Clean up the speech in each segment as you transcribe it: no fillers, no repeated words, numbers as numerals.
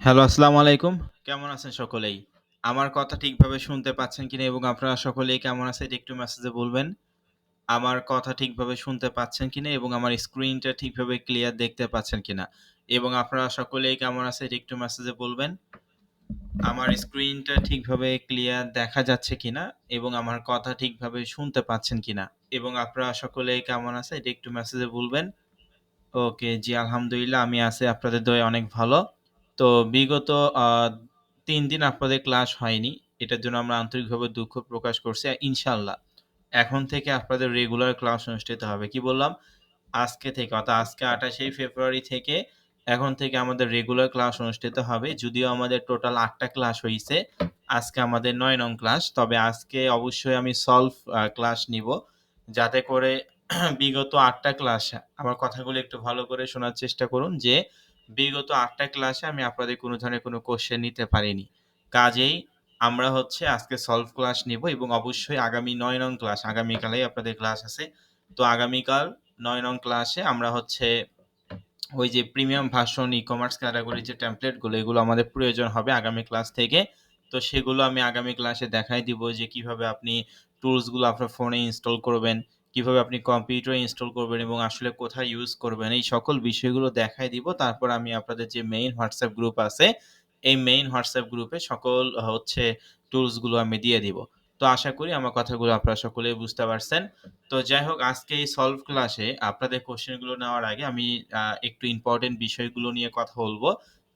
Hello, আসসালামু আলাইকুম। কেমন আছেন সকলেই? আমার কথা ঠিকভাবে শুনতে পাচ্ছেন কিনা এবং আপনারা সকলেই কেমন আছেন এটা একটু মেসেজে বলবেন। আমার কথা ঠিকভাবে শুনতে পাচ্ছেন কিনা এবং আমার স্ক্রিনটা ঠিকভাবে ক্লিয়ার দেখতে পাচ্ছেন কিনা? এবং আপনারা সকলেই কেমন আছেন এটা একটু মেসেজে বলবেন। আমার স্ক্রিনটা ঠিকভাবে ক্লিয়ার দেখা যাচ্ছে কিনা এবং আমার কথা ঠিকভাবে শুনতে পাচ্ছেন কিনা? এবং আপনারা সকলেই কেমন আছেন এটা একটু মেসেজে বলবেন। ওকে, জি আলহামদুলিল্লাহ আমি আছি আপনাদের দয়ায় অনেক ভালো। তো বিগত আ ৩ দিন আপনাদের ক্লাস হয়নি। এটার জন্য আমরা আন্তরিকভাবে দুঃখ প্রকাশ করছি। ইনশাআল্লাহ এখন থেকে আপনাদের রেগুলার ক্লাস অনুষ্ঠিত হবে। কি বললাম? আজকে থেকে অর্থাৎ আজকে ২৮শে ফেব্রুয়ারি থেকে এখন থেকে আমাদের রেগুলার ক্লাস অনুষ্ঠিত হবে। যদিও আমাদের টোটাল ৮ টা ক্লাস হইছে। আজকে আমাদের ৯ নং ক্লাস। তবে আজকে অবশ্যই আমি সলভ ক্লাস নিবো। যাতে করে বিগত ৮ টা ক্লাস আমার কথাগুলো একটু ভালো করে শোনার চেষ্টা করুন যে, বিগত ৮ টা ক্লাসে আমি আপনাদের কোনো ধরনের কোনো কোয়েশ্চেন নিতে পারিনি। কাজেই আমরা হচ্ছে আজকে সলভ ক্লাস নিবো এবং অবশ্যই আগামী ৯ নং ক্লাস আগামীকালেই আপনাদের ক্লাস আছে। তো আগামীকাল ৯ নং ক্লাসে আমরা হচ্ছে ওই যে প্রিমিয়াম ভার্সন ই-কমার্স ক্যাটাগরির যে টেমপ্লেট গুলো এগুলো আমাদের প্রয়োজন হবে আগামী ক্লাস থেকে। তো সেগুলো আমি আগামী ক্লাসে দেখাই দিব যে কিভাবে আপনি টুলস গুলো আপনার ফোনে ইনস্টল করবেন, কিভাবে আপনি কম্পিউটারে ইনস্টল করবেন এবং আসলে কোথায় ইউজ করবেন এই সকল বিষয়গুলো দেখাই দিব। তারপর আমি আপনাদের যে মেইন হোয়াটসঅ্যাপ গ্রুপ আছে, এই মেইন হোয়াটসঅ্যাপ গ্রুপে সকল হচ্ছে টুলস গুলো আমি দিয়ে দিব। তো আশা করি আমার কথাগুলো আপনারা সকলেই বুঝতে পারছেন। তো যাই হোক আজকে এই সলভ ক্লাসে আপনাদের কোয়েশ্চেন গুলো নেওয়ার আগে আমি একটু ইম্পোর্টেন্ট বিষয়গুলো নিয়ে কথা বলবো।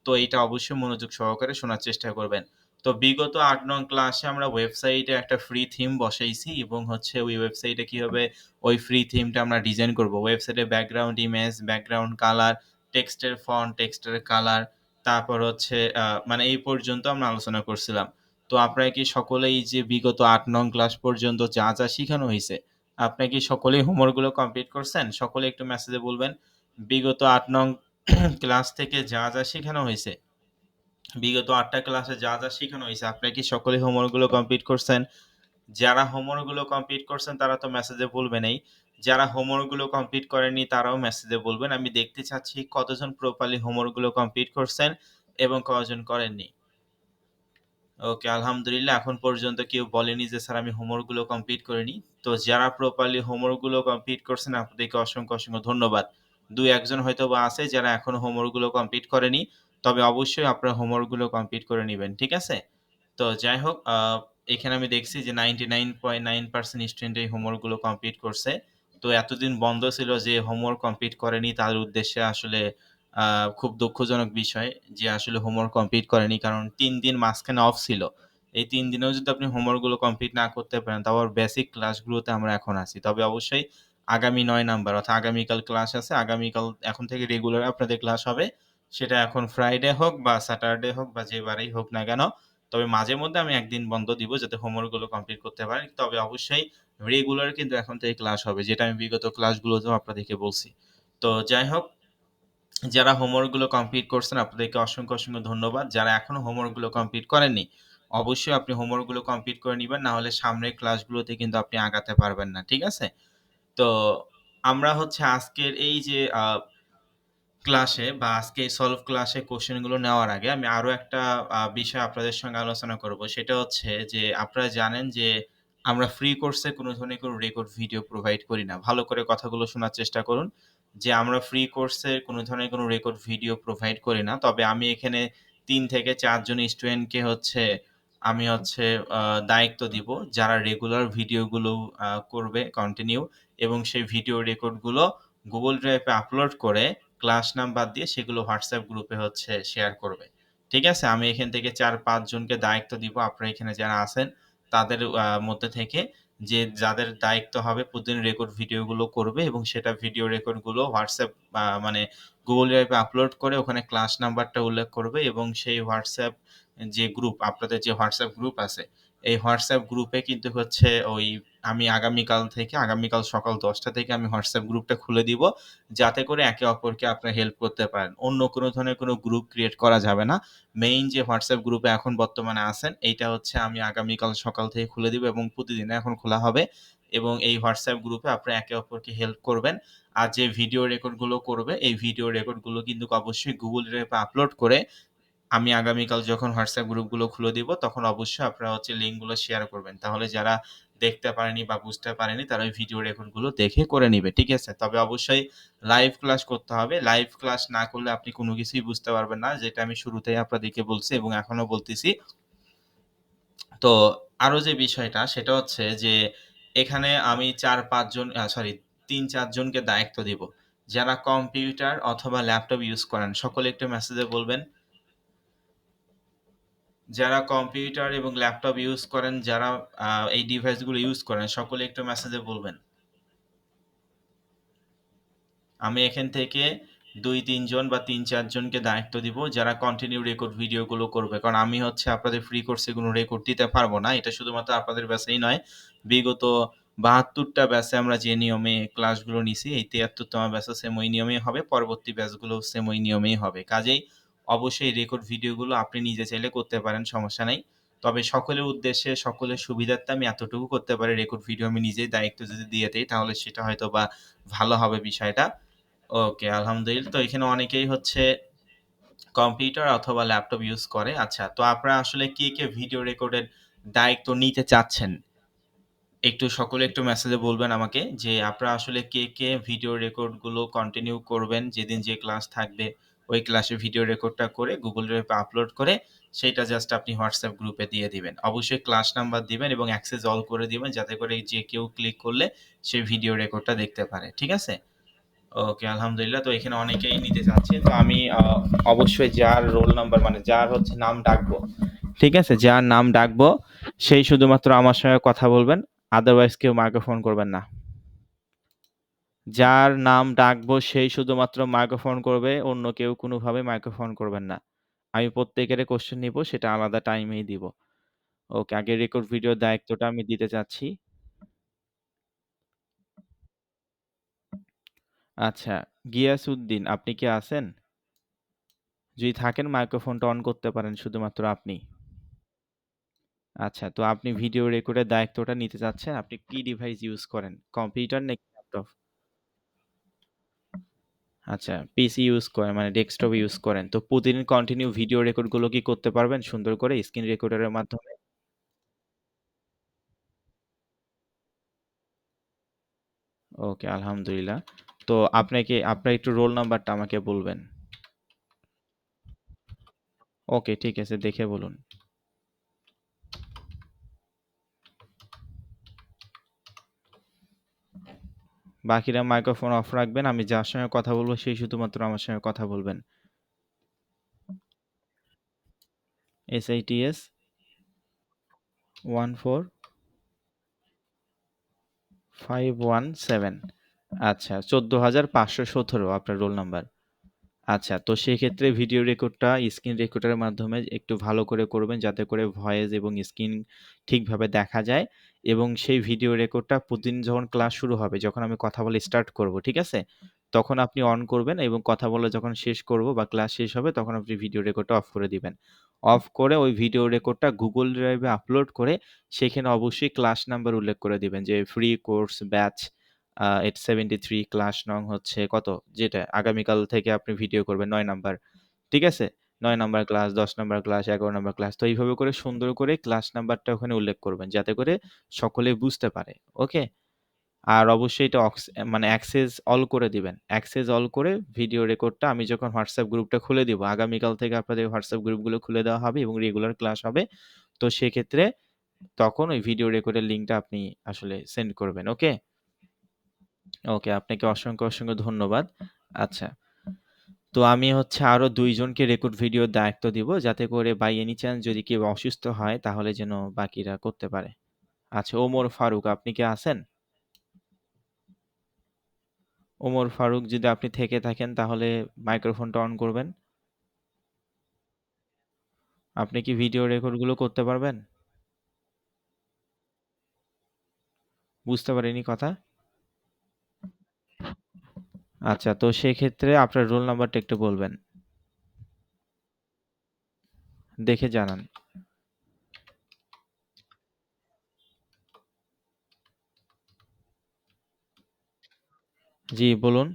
তো এইটা অবশ্যই মনোযোগ সহকারে শোনার চেষ্টা করবেন। তো বিগত ৮ নং ক্লাসে আমরা ওয়েবসাইটে একটা ফ্রি থিম বসাইছি এবং হচ্ছে ওই ওয়েবসাইটে কিভাবে ওই ফ্রি থিমটা আমরা ডিজাইন করব। ওয়েবসাইটের ব্যাকগ্রাউন্ড ইমেজ, ব্যাকগ্রাউন্ড কালার, টেক্সটের ফন্ট, টেক্সটের কালার, তারপর হচ্ছে মানে এই পর্যন্ত আমরা আলোচনা করছিলাম। তো আপনারা কি সকলেই যে বিগত ৮ নং ক্লাস পর্যন্ত যা শিখানো হইছে আপনারা কি সকলেই হোমওয়ার্ক গুলো কমপ্লিট করছেন? সকলে একটু মেসেজে বলবেন। বিগত ৮ নং ক্লাস থেকে যা শিখানো হইছে, বিগত ৮ টা ক্লাসে যা শিখানো হইছে, আপনারা কি সকলেই হোমওয়ার্ক গুলো কমপ্লিট করছেন? যারা হোমওয়ার্ক গুলো কমপ্লিট করছেন তারা তো মেসেজে বলবেনই। যারা হোমওয়ার্ক গুলো কমপ্লিট করেননি তারাও মেসেজে বলবেন। আমি দেখতে চাচ্ছি কতজন প্রপারলি হোমওয়ার্ক গুলো কমপ্লিট করছেন এবং কয়জন করেননি। ওকে, আলহামদুলিল্লাহ এখন পর্যন্ত কেউ বলেনি যে স্যার আমি হোমওয়ার্ক গুলো কমপ্লিট করিনি। তো যারা প্রপারলি হোমওয়ার্ক গুলো কমপ্লিট করছেন আপনাদেরকে অসংখ্য ধন্যবাদ। ২-১ জন হয়তোবা আছে যারা এখনো হোমওয়ার্ক গুলো কমপ্লিট করেনি। তবে অবশ্যই আপনারা হোমওয়ার্ক গুলো কমপ্লিট করে নিবেন। ঠিক আছে? তো যাই হোক এখানে আমি দেখছি যে 99.9% স্টুডেন্ট এই হোমওয়ার্ক গুলো কমপ্লিট করছে। তো এতদিন বন্ধ ছিল যে হোমওয়ার্ক কমপ্লিট করেনি তাদের উদ্দেশ্যে আসলে আ খুব দুঃখজনক বিষয় যে আসলে হোমওয়ার্ক কমপ্লিট করেনি। কারণ ৩ দিন মাঝখানে অফ ছিল। এই ৩ দিনেও যদি আপনি হোমওয়ার্ক গুলো কমপ্লিট না করতে পারেন, তাও আবার বেসিক ক্লাসগুলোতে আমরা এখন আছি। তবে অবশ্যই আগামী ৯ নাম্বার অর্থাৎ আগামীকাল ক্লাস আছে। আগামীকাল এখন থেকে রেগুলার আপনাদের ক্লাস হবে। সেটা এখন ফ্রাইডে হোক বা স্যাটারডে হোক বা যে বারেই হোক না কেন। তবে মাঝে মধ্যে আমি ১ দিন বন্ধ দিব যাতে হোমওয়ার্ক গুলো কমপ্লিট করতে পারেন। তবে অবশ্যই রেগুলার কিন্তু এখন থেকে ক্লাস হবে। যেটা আমি বিগত ক্লাসগুলোতেও আপনাদেরকে বলছি। তো যাই হোক যারা হোমওয়ার্ক গুলো কমপ্লিট করছেন আপনাদেরকে অসংখ্য ধন্যবাদ। যারা এখনো হোমওয়ার্ক গুলো কমপ্লিট করেননি, অবশ্যই আপনি হোমওয়ার্ক গুলো কমপ্লিট করে নিবেন। না হলে সামনের ক্লাসগুলোতে কিন্তু আপনি আগাতে পারবেন না। ঠিক আছে? তো আমরা হচ্ছে আজকের এই যে ক্লাসে বা আজকে এই সলভ ক্লাসে কোয়েশ্চেন গুলো নেওয়ার আগে আমি আরো একটা বিষয় আপনাদের সঙ্গে আলোচনা করব। সেটা হচ্ছে যে আপনারা জানেন যে আমরা ফ্রি কোর্সে কোনো ধরনের কোনো রেকর্ড ভিডিও প্রোভাইড করি না। ভালো করে কথাগুলো শোনার চেষ্টা করুন। যে আমরা ফ্রি কোর্সে কোনো ধরনের কোনো রেকর্ড ভিডিও প্রোভাইড করি না। তবে আমি এখানে ৩ থেকে ৪ জন স্টুডেন্টকে হচ্ছে আমি হচ্ছে আ দায়িত্ব দিব যারা রেগুলার ভিডিওগুলো করবে কন্টিনিউ এবং সেই ভিডিও রেকর্ড গুলো Google Drive এ আপলোড করে ক্লাস নাম বাদ দিয়ে সেগুলো WhatsApp গ্রুপে হচ্ছে শেয়ার করবে। ঠিক আছে? আমি এখান থেকে ৪-৫ জনকে দায়িত্ব দিব। আপনারা এখানে যারা আছেন তাদের মধ্যে থেকে যে যাদের দায়িত্ব হবে প্রতিদিন রেকর্ড ভিডিওগুলো করবে এবং সেটা ভিডিও রেকর্ড গুলো WhatsApp মানে Google Drive এ আপলোড করে ওখানে ক্লাস নাম্বারটা উল্লেখ করবে এবং সেই WhatsApp যে গ্রুপ আপনাদের যে WhatsApp গ্রুপ আছে, এই WhatsApp গ্রুপে কিন্তু হচ্ছে ওই আমি আগামীকাল সকাল ১০টা থেকে আমি WhatsApp গ্রুপটা খুলে দিব। যাতে করে একে অপরকে আপনারা হেল্প করতে পারেন। অন্য কোনো ধরনের কোনো গ্রুপ ক্রিয়েট করা যাবে না। মেইন যে WhatsApp গ্রুপে এখন বর্তমানে আছেন, এইটা হচ্ছে আমি আগামীকাল সকাল থেকে খুলে দিব এবং প্রতিদিন এখন খোলা হবে এবং এই WhatsApp গ্রুপে আপনারা একে অপরকে হেল্প করবেন। আর যে ভিডিও রেকর্ড গুলো করবে, এই ভিডিও রেকর্ড গুলো কিন্তু অবশ্যই Google Drive এ আপলোড করে আমি আগামীকাল যখন WhatsApp গ্রুপগুলো খুলে দিব, তখন অবশ্যই আপনারা হচ্ছে লিঙ্কগুলো শেয়ার করবেন। তাহলে যারা দেখতে পারেনি বা বুঝতে পারেনি, তারা ওই ভিডিও রেকর্ডগুলো দেখে করে নিবে। ঠিক আছে? তবে অবশ্যই লাইভ ক্লাস করতে হবে। লাইভ ক্লাস না করলে আপনি কোনো কিছুই বুঝতে পারবেন না। যেটা আমি শুরুতেই আপনাদেরকে বলছি এবং এখনো বলতেছি। তো আরো যে বিষয়টা সেটা হচ্ছে যে, এখানে আমি ৪-৫ জন সরি ৩-৪ জনকে দায়িত্ব দিব। যারা কম্পিউটার অথবা ল্যাপটপ ইউজ করেন, সকলে একটু মেসেজে বলবেন। যারা কম্পিউটার এবং ল্যাপটপ ইউজ করেন, যারা এই ডিভাইসগুলো ইউজ করেন, সকলে একটু মেসেজে বলবেন। আমি এখান থেকে ২-৩ জন বা ৩-৪ জনকে দায়িত্ব দিব যারা কন্টিনিউ রেকর্ড ভিডিওগুলো করবে। কারণ আমি হচ্ছে আপনাদের ফ্রি কোর্সে কোনো রেকর্ড দিতে পারব না। এটা শুধুমাত্র আপনাদের ব্যাচেই নয়। বিগত ৭২ টা ব্যাচে আমরা যে নিয়মে ক্লাসগুলো নিছি, এই ৭৩ তম ব্যাচও সেম ওই নিয়মেই হবে। পরবর্তী ব্যাচগুলোও সেম ওই নিয়মেই হবে। কাজেই অবশ্যই রেকর্ড ভিডিওগুলো আপনি নিজে চাইলে করতে পারেন, সমস্যা নাই। তবে সকলের উদ্দেশ্যে, সকলের সুবিধার্থে আমি এতটুকু করতে পারি, রেকর্ড ভিডিও আমি নিজেই দায়িত্ব যদি দিয়ে দেই, তাহলে সেটা হয়তোবা ভালো হবে বিষয়টা। ওকে, আলহামদুলিল্লাহ। তো এখানে অনেকেই হচ্ছে কম্পিউটার অথবা ল্যাপটপ ইউজ করে। আচ্ছা, তো আপনারা আসলে কে ভিডিও রেকর্ডের দায়িত্ব নিতে চাচ্ছেন? একটু সকলে একটু মেসেজে বলবেন আমাকে যে আপনারা আসলে কে ভিডিও রেকর্ড গুলো কন্টিনিউ করবেন। যেদিন যে ক্লাস থাকবে ওই ক্লাসের ভিডিও রেকর্ডটা করে Google Drive এ আপলোড করে সেইটা জাস্ট আপনি WhatsApp গ্রুপে দিয়ে দিবেন। অবশ্যই ক্লাস নাম্বার দিবেন এবং অ্যাক্সেস অল করে দিবেন যাতে করে যে কেউ ক্লিক করলে সে ভিডিও রেকর্ডটা দেখতে পারে। ঠিক আছে? ওকে, আলহামদুলিল্লাহ। তো এখানে অনেকেই নিতে চাচ্ছে। তো আমি অবশ্যই যার রোল নাম্বার মানে যার হচ্ছে নাম ডাকবো, ঠিক আছে? যার নাম ডাকবো সেই শুধুমাত্র আমার সঙ্গে কথা বলবেন। আদারওয়াইজ কেউ মাইক্রোফোন করবেন না। যার নাম ডাকবো সেই শুধুমাত্র মাইক্রোফোন করবে, অন্য কেউ কোনোভাবে মাইক্রোফোন করবেন না। আমি প্রত্যেকেরই কোয়েশ্চেন নিবো, সেটা আলাদা টাইমেই দিব। ওকে, আগে রেকর্ড ভিডিওর দায়িত্বটা আমি দিতে চাচ্ছি। আচ্ছা, গিয়াসউদ্দিন আপনি কি আছেন? যদি থাকেন মাইক্রোফোনটা অন করতে পারেন শুধুমাত্র আপনি। আচ্ছা, তো আপনি ভিডিও রেকর্ডের দায়িত্বটা নিতে চাচ্ছেন। আপনি কি ডিভাইস ইউজ করেন? কম্পিউটার নাকি ল্যাপটপ? আচ্ছা, পিসি ইউজ করেন মানে ডেস্কটপ ইউজ করেন। তো প্রতিদিন কন্টিনিউ ভিডিও রেকর্ড গুলো কি করতে পারবেন সুন্দর করে স্ক্রিন রেকর্ডারের মাধ্যমে? ওকে, আলহামদুলিল্লাহ। তো আপনাকে আপনার একটু রোল নাম্বারটা আমাকে বলবেন। ওকে, ঠিক আছে, দেখে বলুন। বাকিরা মাইক্রোফোন অফ রাখবেন। আমি যার সঙ্গে কথা বলবো সেই শুধুমাত্র আমার সঙ্গে কথা বলবেন। SITS 14517। আচ্ছা, ১৪৫১৭ আপনার রোল নাম্বার। আচ্ছা, তো সেক্ষেত্রে ভিডিও রেকর্ডটা স্ক্রিন রেকর্ডারের মাধ্যমে একটু ভালো করে করবেন যাতে করে ভয়েস এবং স্ক্রিন ঠিকভাবে দেখা যায় এবং সেই ভিডিও রেকর্ডটা প্রতিদিন যখন ক্লাস শুরু হবে, যখন আমি কথা বলা স্টার্ট করব, ঠিক আছে? তখন আপনি অন করবেন এবং কথা বলা যখন শেষ করব বা ক্লাস শেষ হবে তখন আপনি ভিডিও রেকর্ডটা অফ করে দিবেন। অফ করে ওই ভিডিও রেকর্ডটা Google Drive এ আপলোড করে সেখানে অবশ্যই ক্লাস নাম্বার উল্লেখ করে দিবেন যে ফ্রি কোর্স ব্যাচ 873 ক্লাস নং হচ্ছে কত? যেটা আগামীকাল থেকে আপনি ভিডিও করবেন ৯ নাম্বার। ঠিক আছে? ৯ number class, ১০ number class, ১১ number class. তো এইভাবে করে সুন্দর করে ক্লাস নাম্বারটা ওখানে উল্লেখ করবেন। যাতে করে সকলে বুঝতে পারে। ওকে? আর অবশ্যই এটা মানে অ্যাক্সেস অল করে দিবেন। অ্যাক্সেস অল করে ভিডিও রেকর্ডটা আমি যখন WhatsApp গ্রুপটা খুলে দিব, আগামীকাল থেকে আপনাদের WhatsApp গ্রুপগুলো খুলে দেওয়া হবে এবং রেগুলার ক্লাস হবে। তো সেক্ষেত্রে তখন ওই ভিডিও রেকর্ডের লিঙ্কটা আপনি আসলে সেন্ড করবেন। ওকে? ওকে, আপনাকে অসংখ্য ধন্যবাদ। আচ্ছা, তো আমি হচ্ছে আরো ২ জনকে রেকর্ড ভিডিওর দায়িত্ব দিব যাতে করে বাই এনি চান্স যদি কেউ অসুস্থ হয় তাহলে যেন বাকিরা করতে পারে। আচ্ছা, ওমর ফারুক আপনি কি আছেন? ওমর ফারুক যদি আপনি থেকে থাকেন তাহলে মাইক্রোফোনটা অন করবেন। আপনি কি ভিডিও রেকর্ড গুলো করতে পারবেন? বুঝতে পারিনি কথা। আচ্ছা, তো সেক্ষেত্রে আপনার রোল নাম্বারটা একটু বলবেন। দেখে জানান। জি, বলুন।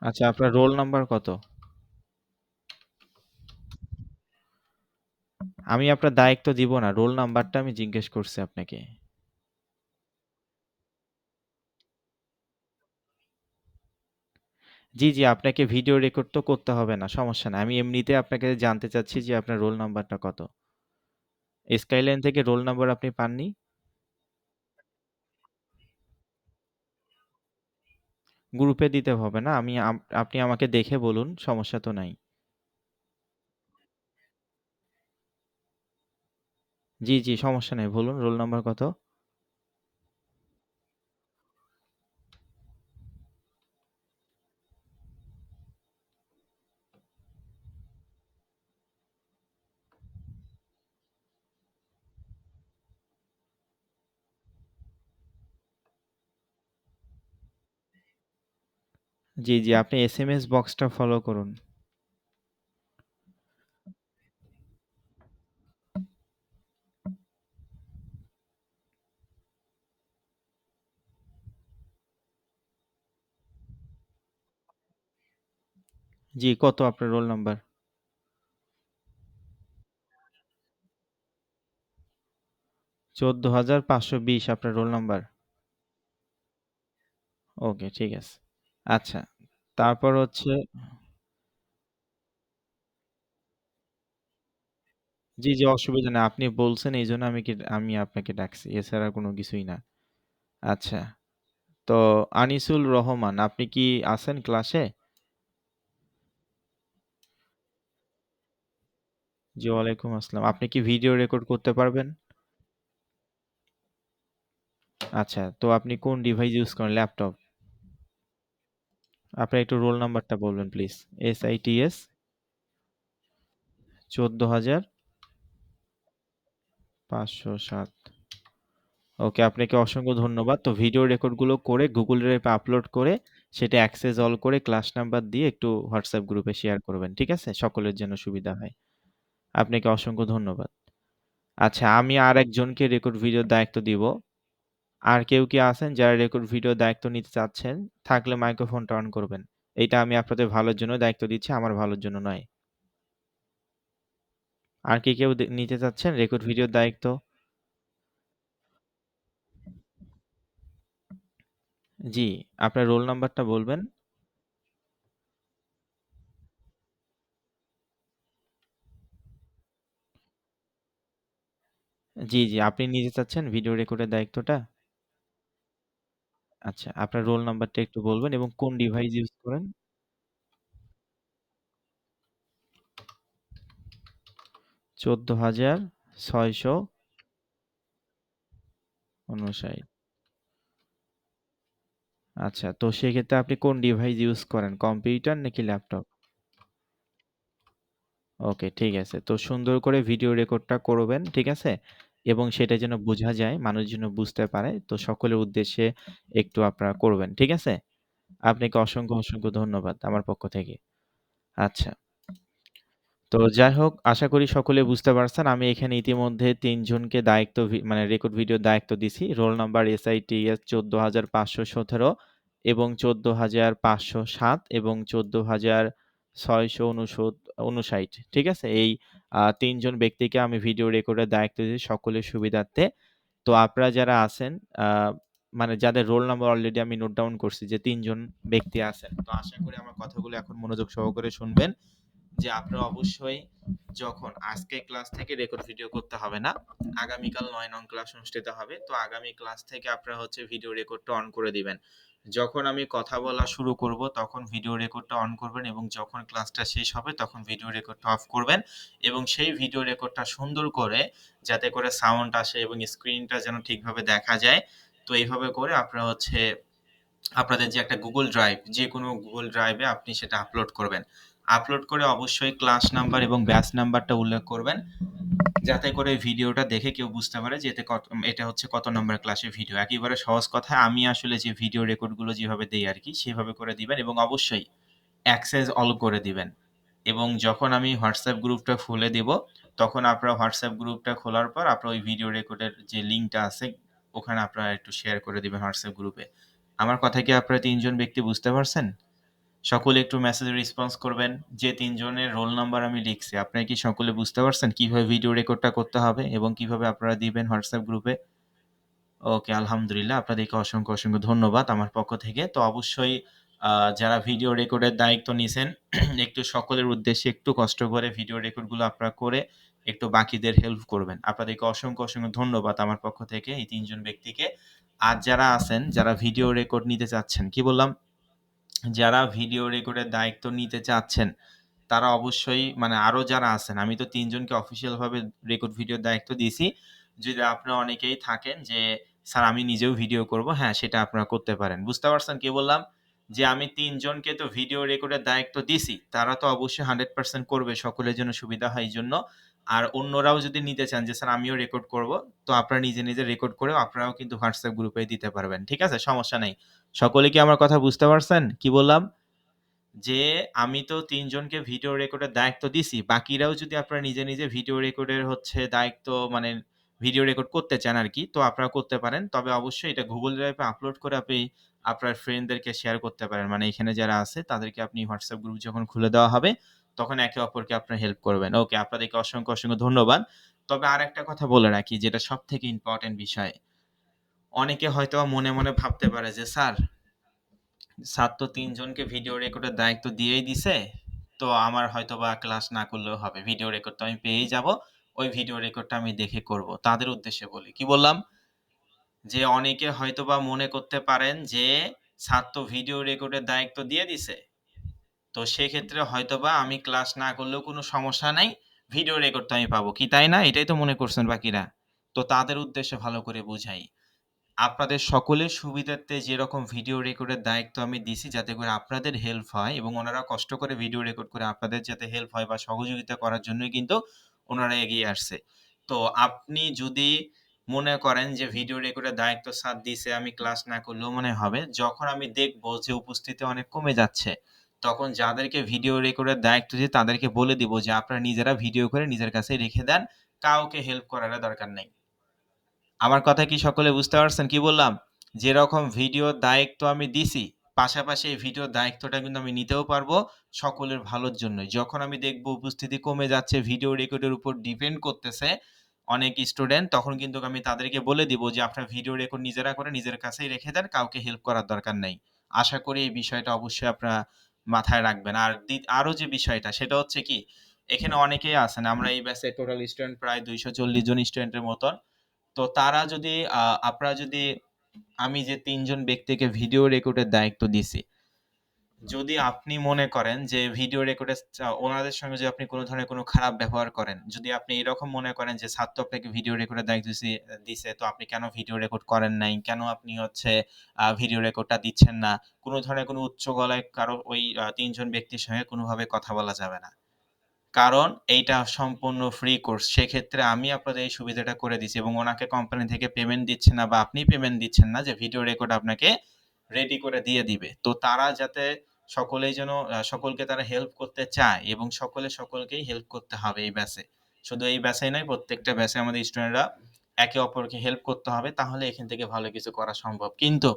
আচ্ছা, আপনার রোল নাম্বার কত? আমি আপনার দায়িত্ব দিব না। রোল নাম্বারটা আমি জিজ্ঞেস করছি আপনাকে। জি, জি, আপনাকে ভিডিও রেকর্ড তো করতে হবে না। সমস্যা নাই। আমি এমনিতে আপনাকে জানতে চাচ্ছি যে আপনার রোল নাম্বারটা কত? স্কাইলাইন থেকে রোল নাম্বার আপনি পাননি? গ্রুপে দিতে হবে না। আপনি আমাকে দেখে বলুন, সমস্যা তো নাই। জি, জি, সমস্যা নাই। বলুন রোল নাম্বার কত? জি, জি, আপনি এসএমএস বক্সটা ফলো করুন। জি, কত আপনার রোল নাম্বার? 14,520 আপনার রোল নাম্বার? ওকে, ঠিক আছে। আচ্ছা, তারপর হচ্ছে জি, জি, অসুবিধা নেই। আপনি বলছেন এইজন্য আমি আপনাকে ডাকছি। এছাড়া কোনো কিছুই না। আচ্ছা, তো আনিসুল রহমান আপনি কি আছেন ক্লাসে? জি, ওয়ালাইকুম আসসালাম। আপনি কি ভিডিও রেকর্ড করতে পারবেন? আচ্ছা, তো আপনি কোন ডিভাইস ইউজ করেন? ল্যাপটপ? আপনার একটু রোল নাম্বারটা বলবেন প্লিজ। SITS 14,507। ওকে, আপনাকে অসংখ্য ধন্যবাদ। তো ভিডিও রেকর্ডগুলো করে Google Drive-এ আপলোড করে সেটা অ্যাক্সেস অল করে ক্লাস নাম্বার দিয়ে একটু WhatsApp গ্রুপে শেয়ার করবেন। ঠিক আছে? সকলের যেন সুবিধা হয়। আপনাকে অসংখ্য ধন্যবাদ। আচ্ছা, আমি আরেকজনকে রেকর্ড ভিডিওর দায়িত্ব দিব। আর কেউ কি আছেন যারা রেকর্ড ভিডিওর দায়িত্ব নিতে চাচ্ছেন? থাকলে মাইক্রোফোনটা অন করবেন। এইটা আমি আপনাদের ভালোর জন্য দায়িত্ব দিচ্ছি, আমার ভালোর জন্য নয়। আর কি কেউ নিতে চাচ্ছেন রেকর্ড ভিডিওর দায়িত্ব? জি, আপনার রোল নাম্বারটা বলবেন। জি, জি, আপনি নিতে চাচ্ছেন ভিডিও রেকর্ডের দায়িত্বটা? আচ্ছা, আপনার রোল নাম্বারটা একটু বলবেন এবং কোন ডিভাইস ইউজ করেন? 14,659। আচ্ছা, তো সেক্ষেত্রে আপনি কোন ডিভাইস ইউজ করেন? কম্পিউটার নাকি ল্যাপটপ? ওকে, ঠিক আছে। তো সুন্দর করে ভিডিও রেকর্ডটা করবেন, ঠিক আছে? এবং সেটা যেন বোঝা যায়, মানুষ যেন বুঝতে পারে। তো সকলের উদ্দেশ্যে একটু আপনারা করবেন, ঠিক আছে? আপনাকে অসংখ্য, অসংখ্য ধন্যবাদ আমার পক্ষ থেকে। আচ্ছা। তো যাই হোক, আশা করি সকলে বুঝতে পারছেন। আমি এখানে ইতিমধ্যে ৩ জনকে দায়িত্ব মানে রেকর্ড ভিডিওর দায়িত্ব দিছি। রোল নাম্বার SITS 14,517 এবং 14,507 এবং 14,659। ঠিক আছে? এই ৩ জন ব্যক্তিকে আমি ভিডিও রেকর্ডের দায়িত্ব দিয়েছি সকলের সুবিধার্থে। তো আপনারা যারা আছেন আ মানে যাদের রোল নাম্বার অলরেডি আমি নোট ডাউন করছি যে ৩ জন ব্যক্তি আছেন। তো আশা করি আমার কথাগুলো এখন মনোযোগ সহকারে শুনবেন। যে আপনারা অবশ্যই যখন আজকে ক্লাস থেকে রেকর্ড ভিডিও করতে হবে না, আগামীকাল ৯ নং ক্লাস অনুষ্ঠিত হবে। তো আগামী ক্লাস থেকে আপনারা হচ্ছে ভিডিও রেকর্ডটা অন করে দিবেন। যখন আমি কথা বলা শুরু করব তখন ভিডিও রেকর্ডটা অন করবেন এবং যখন ক্লাসটা শেষ হবে তখন ভিডিও রেকর্ডটা অফ করবেন এবং সেই ভিডিও রেকর্ডটা সুন্দর করে যাতে করে সাউন্ড আসে এবং স্ক্রিনটা যেন ঠিকভাবে দেখা যায়। তো এইভাবে করে আপনারা হচ্ছে আপনাদের যে একটা Google Drive, যেকোনো Google Drive-এ আপনি সেটা আপলোড করবেন। আপলোড করে অবশ্যই ক্লাস নাম্বার এবং ব্যাচ নাম্বারটা উল্লেখ করবেন। যাতে করে ভিডিওটা দেখে কেউ বুঝতে পারে যে এটা হচ্ছে কত নম্বর ক্লাসের ভিডিও। একেবারে সহজ কথায় আমি আসলে যে ভিডিও রেকর্ডগুলো যেভাবে দেই আরকি, সেভাবে করে দিবেন এবং অবশ্যই অ্যাক্সেস অল করে দিবেন। এবং যখন আমি WhatsApp গ্রুপটা খুলে দিব, তখন আপনারা WhatsApp গ্রুপটা খোলার পর আপনারা ওই ভিডিও রেকর্ডের যে লিঙ্কটা আছে, ওখানে আপনারা একটু শেয়ার করে দিবেন WhatsApp গ্রুপে। আমার কথা কি আপনারা ৩ জন ব্যক্তি বুঝতে পারছেন? সকলে একটু মেসেজে রেসপন্স করবেন। যে ৩ জনের রোল নাম্বার আমি লিখছি, আপনারা কি সকলে বুঝতে পারছেন কিভাবে ভিডিও রেকর্ডটা করতে হবে এবং কিভাবে আপনারা দিবেন হোয়াটসঅ্যাপ গ্রুপে? ওকে, আলহামদুলিল্লাহ। আপনাদেরকে অসংখ্য, অসংখ্য ধন্যবাদ আমার পক্ষ থেকে। তো অবশ্যই আ যারা ভিডিও রেকর্ডের দায়িত্ব নিছেন, একটু সকলের উদ্দেশ্যে একটু কষ্ট করে ভিডিও রেকর্ডগুলো আপনারা করে একটু বাকিদের হেল্প করবেন। আপনাদেরকে অসংখ্য, অসংখ্য ধন্যবাদ আমার পক্ষ থেকে এই ৩ জন ব্যক্তিকে। আর যারা আছেন, যারা ভিডিও রেকর্ড নিতে চাচ্ছেন, কি বললাম? যারা ভিডিও রেকর্ডের দায়িত্ব নিতে চাচ্ছেন, তারা অবশ্যই মানে আরো যারা আছেন, আমি তো ৩ জনকে অফিসিয়াল ভাবে রেকর্ড ভিডিওর দায়িত্ব দিয়েছি। যদি আপনারা অনেকেই থাকেন যে, "স্যার আমি নিজেও ভিডিও করব।" হ্যাঁ, সেটা আপনারা করতে পারেন। বুঝতে পারছেন কি বললাম? যে আমি ৩ জনকে তো ভিডিও রেকর্ডের দায়িত্ব দিছি। তারা তো অবশ্যই 100% করবে সকলের জন্য সুবিধা হয় এইজন্য। আর অন্যরাও যদি নিতে চান যে, "স্যার আমিও রেকর্ড করব।" তো আপনারা নিজে, নিজে রেকর্ড করেও আপনারাও কিন্তু WhatsApp গ্রুপে দিতে পারবেন। ঠিক আছে? সমস্যা নাই। সকলে কি আমার কথা বুঝতে পারছেন? কি বললাম? যে আমি তো ৩ জনকে ভিডিও রেকর্ডের দায়িত্ব দিছি। বাকিরাও যদি আপনারা নিজে, নিজে ভিডিও রেকর্ডের হচ্ছে দায়িত্ব মানে ভিডিও রেকর্ড করতে চান আরকি, তো আপনারা করতে পারেন। তবে অবশ্যই এটা Google Drive এ আপলোড করে আপনি আপনার ফ্রেন্ডদেরকে শেয়ার করতে পারেন। মানে এখানে যারা আছে তাদেরকে আপনি WhatsApp গ্রুপ যখন খুলে দেওয়া হবে, তখন একে অপরকে আপনারা হেল্প করবেন। ওকে, আপনাদেরকে অসংখ্য, অসংখ্য ধন্যবাদ। তবে আরেকটা কথা বলে রাখি যেটা সবথেকে ইম্পোর্টেন্ট বিষয়। অনেকে হয়তোবা মনে, মনে ভাবতে পারে যে, স্যার তো ৩ জনকে ভিডিও রেকর্ডের দায়িত্ব দিয়েই দিছে। তো আমার হয়তোবা ক্লাস না করলেও হবে। ভিডিও রেকর্ড তো আমি পেয়েই যাবো। ওই ভিডিও রেকর্ডটা আমি দেখে করব। তাদের উদ্দেশ্যে বলি। কি বললাম? যে অনেকে হয়তোবা মনে করতে পারেন যে স্যার তো ভিডিও রেকর্ডের দায়িত্ব দিয়ে দিছে। তো সেক্ষেত্রে হয়তোবা আমি ক্লাস না করলেও কোনো সমস্যা নাই। ভিডিও রেকর্ড তো আমি পাবো। কি তাই না? এটাই তো মনে করছেন বাকিরা। তো তাদের উদ্দেশ্যে ভালো করে বুঝাই। আপনাদের সকলের সুবিধার্থে যেরকম ভিডিও রেকর্ডের দায়িত্ব আমি দিছি যাতে করে আপনাদের হেল্প হয় এবং ওনারা কষ্ট করে ভিডিও রেকর্ড করে আপনাদের যাতে হেল্প হয় বা সহযোগিতা করার জন্যই কিন্তু ওনারা এগিয়ে আসছে। তো আপনি যদি মনে করেন যে ভিডিও রেকর্ডের দায়িত্ব স্যার দিছে আমি ক্লাস না করলেও মনে হবে, যখন আমি দেখব যে উপস্থিতি অনেক কমে যাচ্ছে, তখন যাদেরকে ভিডিও রেকর্ডের দায়িত্ব দিই তাদেরকে বলে দিব যে আপনারা নিজেরা ভিডিও করে নিজের কাছে রেখে দেন। কাউকে হেল্প করার দরকার নেই। আমার কথা কি সকলে বুঝতে পারছেন? কি বললাম? যেরকম ভিডিওর দায়িত্ব আমি দিছি, পাশাপাশি এই ভিডিওর দায়িত্বটা কিন্তু আমি নিতেও পারবো সকলের ভালোর জন্যই। যখন আমি দেখব উপস্থিতি কমে যাচ্ছে, ভিডিও রেকর্ডের উপর ডিপেন্ড করতেছে অনেক স্টুডেন্ট, তখন কিন্তু আমি তাদেরকে বলে দিব যে, "আপনারা ভিডিও রেকর্ড নিজেরা করে নিজের কাছেই রেখে দেন। কাউকে হেল্প করার দরকার নাই।" আশা করি এই বিষয়টা অবশ্যই আপনারা মাথায় রাখবেন। আর আরো যে বিষয়টা সেটা হচ্ছে কি, এখানে অনেকেই আছেন। আমরা এই ব্যাচে টোটাল স্টুডেন্ট প্রায় ২৪০ জন স্টুডেন্টের মতন। তো তারা যদি আপনারা যদি আমি যে ৩ জন ব্যক্তিকে ভিডিও রেকর্ডের দায়িত্ব দিছি, যদি আপনি মনে করেন যে ভিডিও রেকর্ডে ওনাদের সঙ্গে যদি আপনি কোন ধরনের কোন খারাপ ব্যবহার করেন, যদি আপনি এরকম মনে করেন যে স্যার তো আপনাকে ভিডিও রেকর্ডের দায়িত্ব দিছে, তো আপনি কেন ভিডিও রেকর্ড করেন নাই? কেন আপনি হচ্ছে ভিডিও রেকর্ডটা দিচ্ছেন না? কোন ধরনের কোন উচ্চ গলায় কারো ওই ৩ জন ব্যক্তির সঙ্গে কোনভাবে কথা বলা যাবে না। কারণ এইটা সম্পূর্ণ ফ্রি কোর্স। সেক্ষেত্রে আমি আপনাদের এই সুবিধাটা করে দিছি এবং ওনাকে কোম্পানি থেকে পেমেন্ট দিচ্ছে না বা আপনি পেমেন্ট দিচ্ছেন না যে ভিডিও রেকর্ড আপনাকে রেডি করে দিয়ে দিবে। তো তারা যাতে সকলেই যেন সকলকে তারা হেল্প করতে চায় এবং সকলে সকলকেই হেল্প করতে হবে এই ব্যাচে। শুধু এই ব্যাচেই নয়, প্রত্যেকটা ব্যাচে আমাদের স্টুডেন্টরা একে অপরকে হেল্প করতে হবে। তাহলে এখান থেকে ভালো কিছু করা সম্ভব। কিন্তু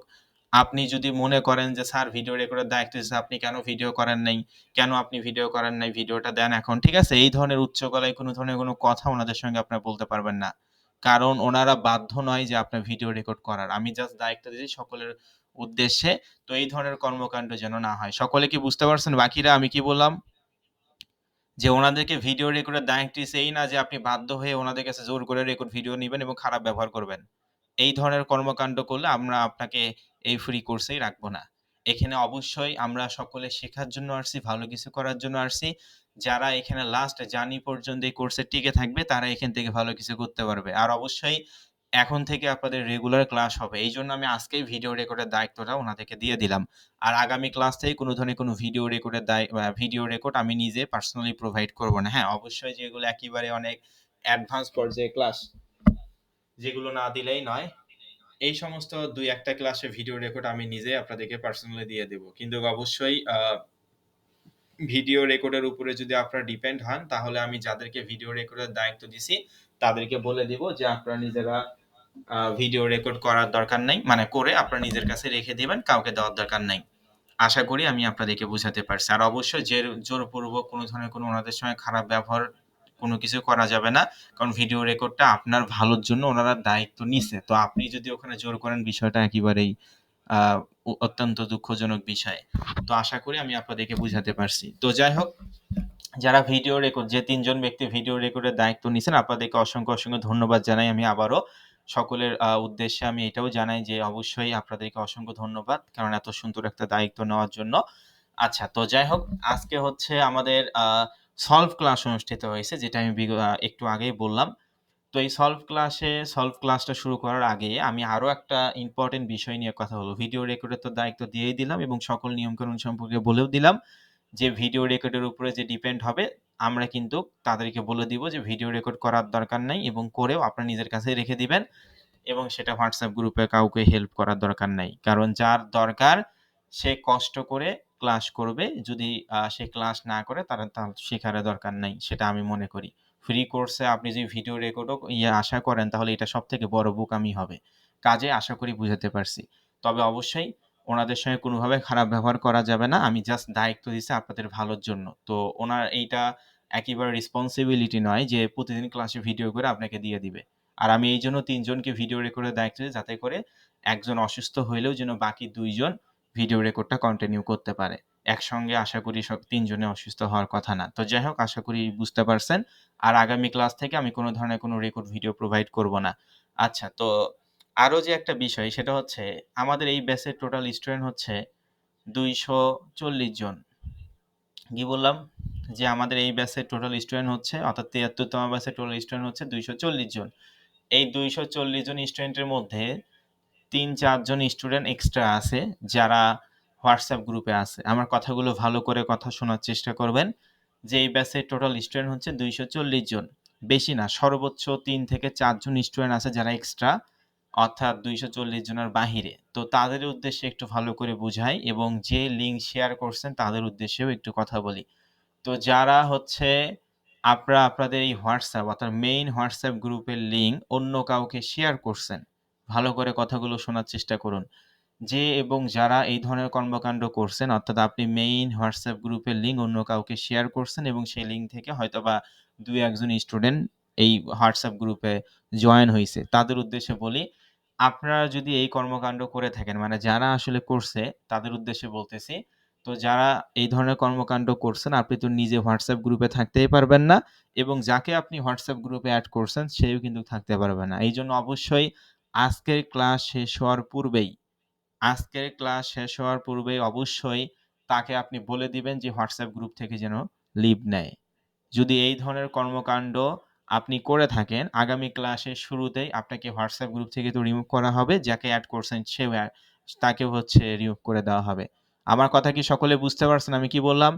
আপনি যদি মনে করেন যে স্যার ভিডিও রেকর্ডের দায়িত্ব দিছে, আপনি কেন ভিডিও করেন নাই? কেন আপনি ভিডিও করেন নাই? ভিডিওটা দেন এখন। ঠিক আছে? এই ধরনের উচ্চ গলায় কোন ধরনের কোন কথা উনাদের সঙ্গে আপনারা বলতে পারবেন না। কারণ ওনারা বাধ্য নয় যে আপনার ভিডিও রেকর্ড করার। আমি জাস্ট দায়িত্ব দিয়েছি সকলের উদ্দেশ্যে। তো এই ধরনের কর্মকাণ্ড যেন না হয়। সকলে কি বুঝতে পারছেন বাকিরা আমি কি বললাম? যে ওনাদেরকে ভিডিও রেকর্ডের দায়িত্ব দিছে এই না যে আপনি বাধ্য হয়ে ওনাদের কাছে জোর করে রেকর্ড ভিডিও নিবেন এবং খারাপ ব্যবহার করবেন। এই ধরনের কর্মকাণ্ড করলে আমরা আপনাকে এই ফ্রি কোর্সেই রাখবো না। এখানে অবশ্যই আমরা সকলে শেখার জন্য আসছি, ভালো কিছু করার জন্য আসছি। যারা এখানে লাস্ট জার্নি পর্যন্ত এই কোর্সে টিকে থাকবে তারা এখান থেকে ভালো কিছু করতে পারবে। আর অবশ্যই এখন থেকে আপনাদের রেগুলার ক্লাস হবে। এইজন্য আমি আজকেই ভিডিও রেকর্ডের দায়িত্বটা উনাদেরকে দিয়ে দিলাম। আর আগামী ক্লাস থেকে কোন ধরনের কোন ভিডিও রেকর্ডের ভিডিও রেকর্ড আমি নিজে পার্সোনালি প্রোভাইড করব না। হ্যাঁ, অবশ্যই যেগুলো একেবারে অনেক অ্যাডভান্স পর্যায়ে ক্লাস যেগুলো না দিলেই নয়। এই সমস্ত ২-১ টা ক্লাসের ভিডিও রেকর্ড আমি নিজেই আপনাদেরকে পার্সোনালি দিয়ে দেব। কিন্তু অবশ্যই ভিডিও রেকর্ডের উপরে যদি আপনারা ডিপেন্ড হন, তাহলে আমি যাদেরকে ভিডিও রেকর্ডের দায়িত্ব দিছি, তাদেরকে বলে দিব যে আপনারা নিজেরা ভিডিও রেকর্ড করার দরকার নাই। মানে করে আপনারা নিজের কাছে রেখে দিবেন, কাউকে দেওয়ার দরকার নাই। আশা করি আমি আপনাদেরকে বুঝাতে পারছি। আর অবশ্যই জোরপূর্বক কোনো ধরনের কোনো ওনাদের সঙ্গে খারাপ ব্যবহার কোনো কিছু করা যাবে না। কারণ ভিডিও রেকর্ডটা আপনার ভালোর জন্য ওনারা দায়িত্ব নিছে। তো আপনি যদি ওখানে জোর করেন বিষয়টা একেবারেই আ অত্যন্ত দুঃখজনক বিষয়। তো আশা করি আমি আপনাদেরকে বুঝাতে পারছি। তো যাই হোক, যারা ভিডিও রেকর্ড যে ৩ জন ব্যক্তি ভিডিও রেকর্ডের দায়িত্ব নিছেন আপনাদেরকে অসংখ্য ধন্যবাদ জানাই আমি আবারও। সকলের উদ্দেশ্যে আমি এটাও জানাই যে অবশ্যই আপনাদেরকে অসংখ্য ধন্যবাদ। কারণ এত সুন্দর একটা দায়িত্ব নেওয়ার জন্য। আচ্ছা, তো যাই হোক, আজকে হচ্ছে আমাদের সলভ ক্লাস অনুষ্ঠিত হয়েছে, যেটা আমি একটু আগেই বললাম। তো এই সলভ ক্লাসটা শুরু করার আগে আমি আরো একটা ইম্পোর্টেন্ট বিষয় নিয়ে কথা বলব। ভিডিও রেকর্ডের তো দায়িত্ব দিয়েই দিলাম এবং সকল নিয়মকানুন সম্পর্কে বলেও দিলাম। যে ভিডিও রেকর্ডের উপরে যে ডিপেন্ড হবে, আমরা কিন্তু তাদেরকে বলে দিব যে ভিডিও রেকর্ড করার দরকার নাই এবং করেও আপনার নিজের কাছেই রেখে দিবেন এবং সেটা WhatsApp গ্রুপে কাউকে হেল্প করার দরকার নাই। কারণ যার দরকার সে কষ্ট করে ক্লাস করবে। যদি সে ক্লাস না করে তার শেখারও দরকার নাই। সেটা আমি মনে করি। ফ্রি কোর্সে আপনি যদি ভিডিও রেকর্ডও আশা করেন তাহলে এটা সবথেকে বড় বোকামি হবে। কাজে আশা করি বুঝাতে পারছি। তবে অবশ্যই ওনাদের সঙ্গে কোনোভাবে খারাপ ব্যবহার করা যাবে না। আমি জাস্ট দায়িত্ব দিছি আপনাদের ভালোর জন্য। তো ওনার এইটা একেবারে রেসপনসিবিলিটি নয় যে প্রতিদিন ক্লাসে ভিডিও করে আপনাকে দিয়ে দিবে। আর আমি এইজন্য ৩ জনকে ভিডিও রেকর্ডের দায়িত্ব দিই যাতে করে একজন অসুস্থ হইলেও যেন বাকি ২ জন ভিডিও রেকর্ডটা কন্টিনিউ করতে পারে। একসঙ্গে আশা করি ৩ জনে অসুস্থ হওয়ার কথা না। তো যাই হোক, আশা করি বুঝতে পারছেন। আর আগামী ক্লাস থেকে আমি কোনো ধরনের কোনো রেকর্ড ভিডিও প্রোভাইড করব না। আচ্ছা, তো আরো যে একটা বিষয় সেটা হচ্ছে আমাদের এই ব্যাচের টোটাল স্টুডেন্ট হচ্ছে ২৪০ জন। কি বললাম? যে আমাদের এই ব্যাচের টোটাল স্টুডেন্ট হচ্ছে, অর্থাৎ ৭৩ তম ব্যাচের টোটাল স্টুডেন্ট হচ্ছে ২৪০ জন। এই ২৪০ জন স্টুডেন্টের মধ্যে ৩-৪ জন স্টুডেন্ট এক্সট্রা আছে যারা হোয়াটসঅ্যাপ গ্রুপে আছে। আমার কথাগুলো ভালো করে কথা শোনার চেষ্টা করবেন। যে এই ব্যাচের টোটাল স্টুডেন্ট হচ্ছে ২৪০ জন। বেশি না, সর্বোচ্চ ৩ থেকে ৪ জন স্টুডেন্ট আছে যারা এক্সট্রা, অর্থাৎ ২৪০ জনের বাহিরে। তো তাদের উদ্দেশ্যে একটু ভালো করে বুঝাই এবং যে লিঙ্ক শেয়ার করছেন তাদের উদ্দেশ্যেও একটু কথা বলি। তো যারা হচ্ছে আপনারা আপনাদের এই হোয়াটসঅ্যাপ অর্থাৎ মেইন হোয়াটসঅ্যাপ গ্রুপের লিঙ্ক অন্য কাউকে শেয়ার করছেন, ভালো করে কথাগুলো শোনার চেষ্টা করুন। যে এবং যারা এই ধরনের কর্মকাণ্ড করছেন, অর্থাৎ আপনি মেইন হোয়াটসঅ্যাপ গ্রুপের লিঙ্ক অন্য কাউকে শেয়ার করছেন এবং সেই লিঙ্ক থেকে হয়তোবা ২-১ জন স্টুডেন্ট এই হোয়াটসঅ্যাপ গ্রুপে জয়েন হইছে। তাদের উদ্দেশ্যে বলি, আপনারা যদি এই কর্মকাণ্ড করে থাকেন, মানে যারা আসলে করছে তাদের উদ্দেশ্যে বলতেছি। তো যারা এই ধরনের কর্মকাণ্ড করছেন, আপনি তো নিজে হোয়াটসঅ্যাপ গ্রুপে থাকতেই পারবেন না এবং যাকে আপনি হোয়াটসঅ্যাপ গ্রুপে এড করছেন সেও কিন্তু থাকতে পারবে না। এইজন্য অবশ্যই আজকের ক্লাস শেষ হওয়ার পূর্বেই অবশ্যই তাকে আপনি বলে দিবেন যে হোয়াটসঅ্যাপ গ্রুপ থেকে যেন লিভ নেয়। যদি এই ধরনের কর্মকাণ্ড আপনি করে থাকেন, আগামী ক্লাসের শুরুতেই আপনাকে হোয়াটসঅ্যাপ গ্রুপ থেকে তো রিমুভ করা হবে। যাকে এড করছেন তাকেও হচ্ছে রিমুভ করে দেওয়া হবে। আমার কথা কি সকলে বুঝতে পারছেন আমি কি বললাম?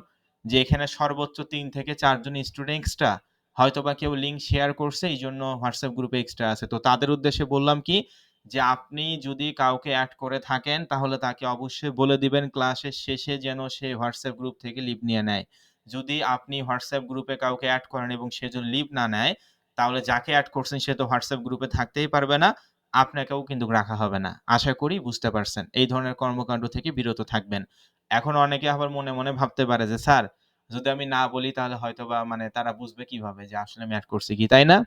যে এখানে সর্বোচ্চ ৩ থেকে ৪ জন স্টুডেন্ট এক্সট্রা। হয়তোবা কেউ লিঙ্ক শেয়ার করছে এইজন্য হোয়াটসঅ্যাপ গ্রুপে এক্সট্রা আছে। তো তাদের উদ্দেশ্যে বললাম কি, যে আপনি যদি কাউকে এড করে থাকেন তাহলে তাকে অবশ্যই বলে দিবেন ক্লাসের শেষে যেন সে হোয়াটসঅ্যাপ গ্রুপ থেকে লিভ নিয়ে নেয়। যদি আপনি হোয়াটসঅ্যাপ গ্রুপে কাউকে এড করেন এবং সে যদি লিভ না নেয়, তাহলে যাকে এড করছেন সে তো হোয়াটসঅ্যাপ গ্রুপে থাকতেই পারবে না। আপনাকেও কিন্তু রাখা হবে না। আশা করি বুঝতে পারছেন। এই ধরনের কর্মকাণ্ড থেকে বিরত থাকবেন। এখন অনেকে আবার মনে ভাবতে পারে যে, "স্যার, যদি আমি না বলি তাহলে হয়তোবা মানে তারা বুঝবে কিভাবে যে আসলে আমি এড করছি কি?" তাই না?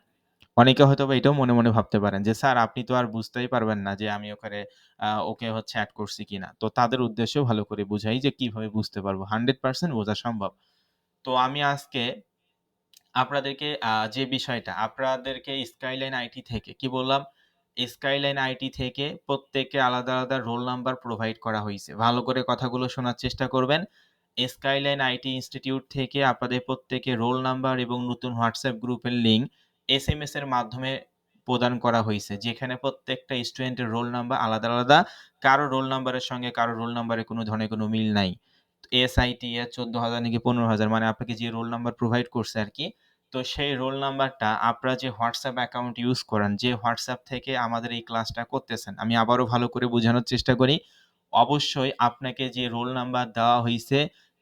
অনেকে হয়তোবা এটাও মনে ভাবতে পারেন যে, "স্যার, আপনি তো আর বুঝতেই পারবেন না যে আমি ওকে হচ্ছে এড করছি কিনা।" তো তাদের উদ্দেশ্যেও ভালো করে বুঝাই যে কিভাবে বুঝতে পারবো। 100% বোঝা সম্ভব। তো আমি আজকে আপনাদেরকে যে বিষয়টা আপনাদেরকে স্কাইলাইন আইটি থেকে কি বললাম? স্কাইলাইন আইটি থেকে প্রত্যেককে আলাদা রোল নাম্বার প্রোভাইড করা হইছে। ভালো করে কথাগুলো শোনার চেষ্টা করবেন। স্কাইলাইন আইটি ইনস্টিটিউট থেকে আপনাদের প্রত্যেকে রোল নাম্বার এবং নতুন হোয়াটসঅ্যাপ গ্রুপের লিঙ্ক এসএমএস এর মাধ্যমে প্রদান করা হইছে। যেখানে প্রত্যেকটা স্টুডেন্টের রোল নাম্বার আলাদা। কারো রোল নাম্বারের সঙ্গে কারো রোল নাম্বারের কোনো ধরনের কোনো মিল নাই। এসআইটি এর ১৪,০০০ নাকি ১৫,০০০, মানে আপনাকে যে রোল নাম্বার প্রোভাইড করছে আরকি। তো সেই রোল নাম্বারটা আপনারা যে হোয়াটসঅ্যাপ অ্যাকাউন্ট ইউজ করেন, যে হোয়াটসঅ্যাপ থেকে আমাদের এই ক্লাসটা করতেছেন, আমি আবারও ভালো করে বোঝানোর চেষ্টা করি। অবশ্যই আপনাকে যে রোল নাম্বার দেওয়া হইছে,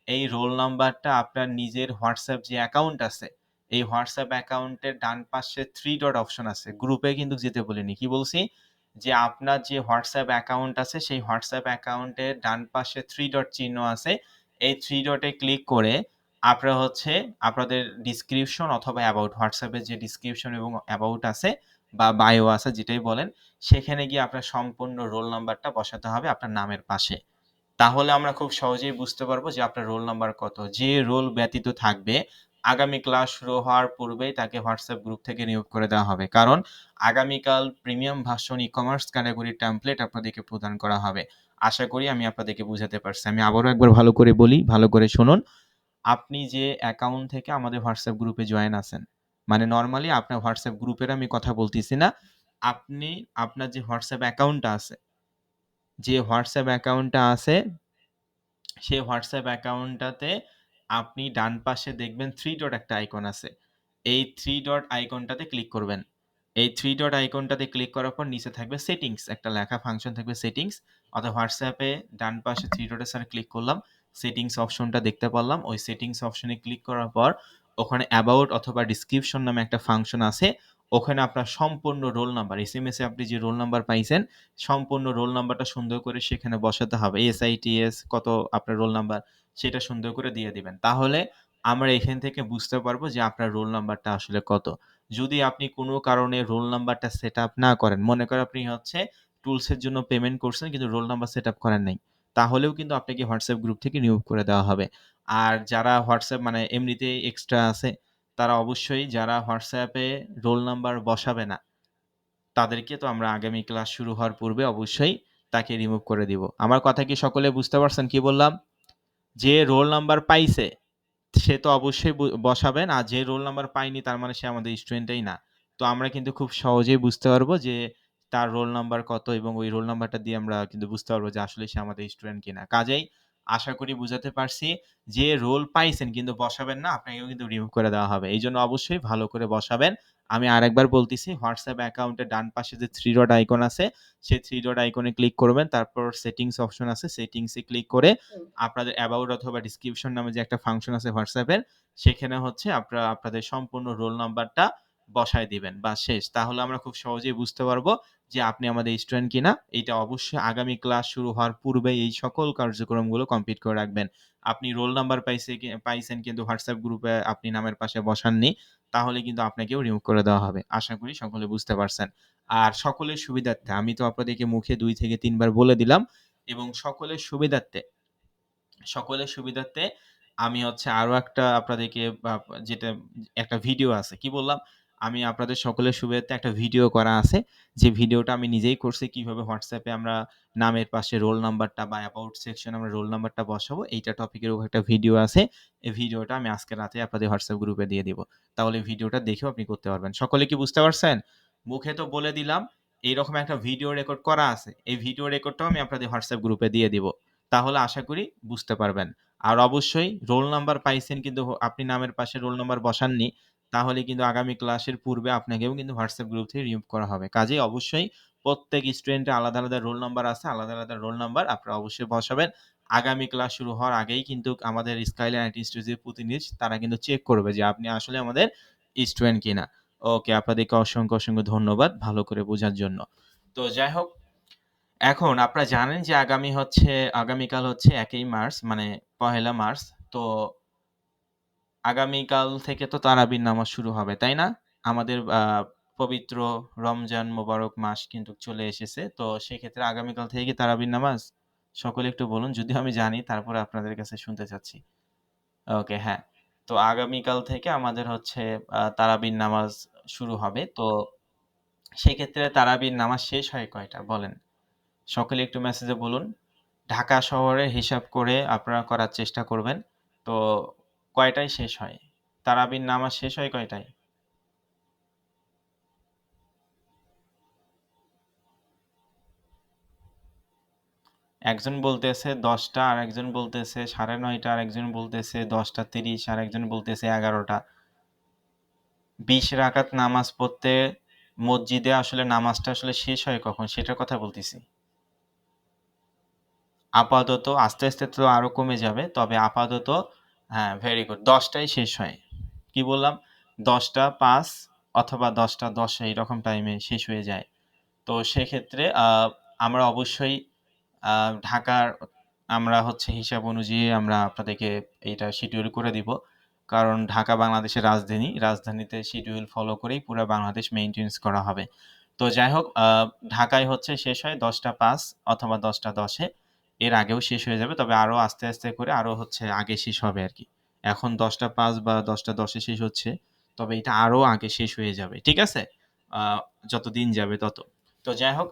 এই রোল নাম্বারটা আপনার নিজের হোয়াটসঅ্যাপ যে অ্যাকাউন্ট আছে, এই হোয়াটসঅ্যাপ অ্যাকাউন্টের ডান পাশে 3 ডট অপশন আছে। গ্রুপে কিন্তু যেতে বলিনি। কি বলছি? যে আপনার যে হোয়াটসঅ্যাপ অ্যাকাউন্ট আছে সেই হোয়াটসঅ্যাপ অ্যাকাউন্টের ডান পাশে 3 ডট চিহ্ন আছে। এই 3 ডটে ক্লিক করে আপনারা হচ্ছে আপনাদের ডেসক্রিপশন অথবা অ্যাবাউট হোয়াটসঅ্যাপের যে ডেসক্রিপশন এবং অ্যাবাউট আছে বা বায়ো আছে যেটাই বলেন, সেখানে গিয়ে আপনার সম্পূর্ণ রোল নাম্বারটা বসাতে হবে আপনার নামের পাশে। তাহলে আমরা খুব সহজেই বুঝতে পারবো যে আপনার রোল নাম্বার কত। যে রোল ব্যতীত থাকবে, আগামী ক্লাস শুরু হওয়ার পূর্বেই তাকে হোয়াটসঅ্যাপ গ্রুপ থেকে রিমুভ করে দেওয়া হবে। কারণ আগামীকাল প্রিমিয়াম ভার্সন ই-কমার্স ক্যাটাগরির টেমপ্লেট আপনাদেরকে প্রদান করা হবে। আশা করি আমি আপনাদেরকে বুঝাতে পারছি। আমি আবারও একবার ভালো করে বলি, ভালো করে শুনুন। আপনি যে অ্যাকাউন্ট থেকে আমাদের হোয়াটসঅ্যাপ গ্রুপে জয়েন আছেন, মানে নরমালি আপনার হোয়াটসঅ্যাপ গ্রুপের আমি কথা বলতেছি না। আপনি আপনার যে হোয়াটসঅ্যাপ অ্যাকাউন্টটা আছে, যে হোয়াটসঅ্যাপ অ্যাকাউন্টটা আছে সেই হোয়াটসঅ্যাপ অ্যাকাউন্টটাতে আপনি ডান পাশে দেখবেন 3 ডট একটা আইকন আছে। এই 3 ডট আইকনটাতে ক্লিক করবেন। এই 3 ডট আইকনটাতে ক্লিক করার পর নিচে থাকবে সেটিংস, একটা লেখা ফাংশন থাকবে সেটিংস। অর্থাৎ হোয়াটসঅ্যাপে ডান পাশে 3 ডটের স্যার ক্লিক করলাম। সেটিংস অপশনটা দেখতে পারলাম। ওই সেটিংস অপশনে ক্লিক করার পর ওখানে অ্যাবাউট অথবা ডেসক্রিপশন নামে একটা ফাংশন আছে। ওখানে আপনার সম্পূর্ণ রোল নাম্বার, এসএমএস এ আপনি যে রোল নাম্বার পাইছেন সম্পূর্ণ রোল নাম্বারটা সুন্দর করে সেখানে বসাতে হবে। এসআইটিএস কত আপনার রোল নাম্বার সেটা সুন্দর করে দিয়ে দিবেন। তাহলে আমরা এখান থেকে বুঝতে পারবো যে আপনার রোল নাম্বারটা আসলে কত। যদি আপনি কোনো কারণে রোল নাম্বারটা সেটআপ না করেন, মনে করেন আপনি হচ্ছে টুলস এর জন্য পেমেন্ট করছেন কিন্তু রোল নাম্বার সেটআপ করেন নাই। তাহলেও কিন্তু আপনাকে হোয়াটসঅ্যাপ গ্রুপ থেকে রিমুভ করে দেওয়া হবে। আর যারা হোয়াটসঅ্যাপ মানে এমনিতেই এক্সট্রা আছে, তারা অবশ্যই যারা হোয়াটসঅ্যাপে রোল নাম্বার বসাবে না তাদেরকে তো আমরা আগামী ক্লাস শুরু হওয়ার পূর্বে অবশ্যই তাকে রিমুভ করে দিব। আমার কথা কি সকলে বুঝতে পারছেন কি বললাম? যে রোল নাম্বার পাইছে সে তো অবশ্যই বসাবেন। আর যে রোল নাম্বার পায়নি তার মানে সে আমাদের স্টুডেন্টই না। তো আমরা কিন্তু খুব সহজেই বুঝতে পারবো যে তার রোল নাম্বার কত এবং ওই রোল নাম্বারটা দিয়ে আমরা কিন্তু বুঝতে পারবো যে আসলে সে আমাদের স্টুডেন্ট কিনা। কাজেই আশা করি বুঝাতে পারছি। যে রোল পাইছেন কিন্তু বসাবেন না, আপনাকেও কিন্তু রিমুভ করে দেওয়া হবে। এইজন্য অবশ্যই ভালো করে বসাবেন। আমি আরেকবার বলতেছি হোয়াটসঅ্যাপ অ্যাকাউন্টের ডান পাশে যে 3 ডট আইকন আছে, সেই 3 ডট আইকনে ক্লিক করবেন। তারপর সেটিংস অপশন আছে, সেটিংসে ক্লিক করে আপনাদের অ্যাবাউট অথবা ডেসক্রিপশন নামে যে একটা ফাংশন আছে হোয়াটসঅ্যাপের, সেখানে হচ্ছে আপনারা আপনাদের সম্পূর্ণ রোল নাম্বারটা বসায় দিবেন। বাস শেষ। তাহলে আমরা খুব সহজেই বুঝতে পারবো যে আপনি আমাদের স্টুডেন্ট কিনা। এইটা অবশ্যই আগামী ক্লাস শুরু হওয়ার পূর্বেই এই সকল কার্যক্রমগুলো কমপ্লিট করে রাখবেন। আপনি রোল নাম্বার পাইছেন কিন্তু হোয়াটসঅ্যাপ গ্রুপে আপনি নামের পাশে বসাননি, তাহলে কিন্তু আপনাকেও রিমুভ করে দেওয়া হবে। আশা করি সকলে বুঝতে পারছেন। আর সকলের সুবিধার্থে আমি তো আপনাদেরকে মুখে ২ থেকে ৩ বার বলে দিলাম এবং সকলের সুবিধার্থে আমি হচ্ছে আরো একটা আপনাদেরকে যেটা একটা ভিডিও আছে। কি বললাম? আমি আপনাদের সকলের সুবিধার্থে একটা ভিডিও করা আছে। যে ভিডিওটা আমি নিজেই করছি কিভাবে WhatsApp এ আমরা নামের পাশে রোল নাম্বারটা বা অ্যাবাউট সেকশন আমরা রোল নাম্বারটা বসাবো। এইটা টপিকের উপর একটা ভিডিও আছে। এই ভিডিওটা আমি আজকে রাতে আপনাদের WhatsApp গ্রুপে দিয়ে দিব। তাহলে ভিডিওটা দেখেও আপনি করতে পারবেন। সকলে কি বুঝতে পারছেন? মুখে তো বলে দিলাম। এইরকম একটা ভিডিও রেকর্ড করা আছে। এই ভিডিও রেকর্ডটাও আমি আপনাদের WhatsApp গ্রুপে দিয়ে দিব। তাহলে আশা করি বুঝতে পারবেন। আর অবশ্যই রোল নাম্বার পাইছেন কিন্তু আপনি নামের পাশে রোল নাম্বার বসাননি, তাহলে কিন্তু আগামী ক্লাসের পূর্বে আপনাকেও কিন্তু WhatsApp গ্রুপ থেকে রিমুভ করা হবে। কাজেই অবশ্যই প্রত্যেক স্টুডেন্টের আলাদা রোল নাম্বার আছে, আলাদা রোল নাম্বার আপনারা অবশ্যই বসাবেন। আগামী ক্লাস শুরু হওয়ার আগেই কিন্তু আমাদের স্কাইলাইন আইটি ইনস্টিটিউটের প্রতিনিধি তারা কিন্তু চেক করবে যে আপনি আসলে আমাদের স্টুডেন্ট কিনা। ওকে, আপনাদেরকে অসংখ্য ধন্যবাদ ভালো করে বোঝার জন্য। তো যাই হোক, এখন আপনারা জানেন যে আগামীকাল হচ্ছে ১ই মার্চ মানে পহেলা মার্চ। তো আগামীকাল থেকে তো তারাবির নামাজ শুরু হবে, তাই না? আমাদের পবিত্র রমজান মোবারক মাস কিন্তু চলে এসেছে। তো সেক্ষেত্রে আগামীকাল থেকে কি তারাবির নামাজ? সকলে একটু বলুন। যদিও আমি জানি তারপরে আপনাদের কাছে শুনতে চাচ্ছি। ওকে, হ্যাঁ। তো আগামীকাল থেকে আমাদের হচ্ছে তারাবির নামাজ শুরু হবে। তো সেক্ষেত্রে তারাবির নামাজ শেষ হয় কয়টা বলেন? সকলে একটু মেসেজে বলুন। ঢাকা শহরে হিসাব করে আপনারা করার চেষ্টা করবেন। তো কয়টায় শেষ হয়? তারাবির নামাজ শেষ হয় কয়টায়? একজন বলতেছে ১০টা, আরেকজন বলতেছে ৯:৩০, আরেকজন বলতেছে ১০টা ৩০, আরেকজন বলতেছে ১১টা। ২০ রাকাত নামাজ পড়তে মসজিদে আসলে নামাজটা আসলে শেষ হয় কখন সেটার কথা বলতেছি। আপাতত আস্তে তো আরো কমে যাবে। তবে আপাতত হ্যাঁ, ভেরি গুড। ১০টায় শেষ হয়। কি বললাম? ১০টা ৫ অথবা ১০টা ১০ এইরকম টাইমে শেষ হয়ে যায়। তো সেক্ষেত্রে আমরা অবশ্যই ঢাকার আমরা হচ্ছে হিসাব অনুযায়ী আমরা আপনাদেরকে এইটা শিডিউল করে দিব। কারণ ঢাকা বাংলাদেশের রাজধানী। রাজধানীতে শিডিউল ফলো করেই পুরা বাংলাদেশ মেইনটেন্যান্স করা হবে। তো যাই হোক ঢাকায় হচ্ছে শেষ হয় 10টা 5 অথবা 10টা 10 এ। এর আগেও শেষ হয়ে যাবে। তবে আরো আস্তে, আস্তে করে আরো হচ্ছে আগে শেষ হবে আরকি। এখন 10টা 5 বা 10টা 10 এ শেষ হচ্ছে। তবে এটা আরো আগে শেষ হয়ে যাবে। ঠিক আছে? আ যত দিন যাবে তত। তো যাই হোক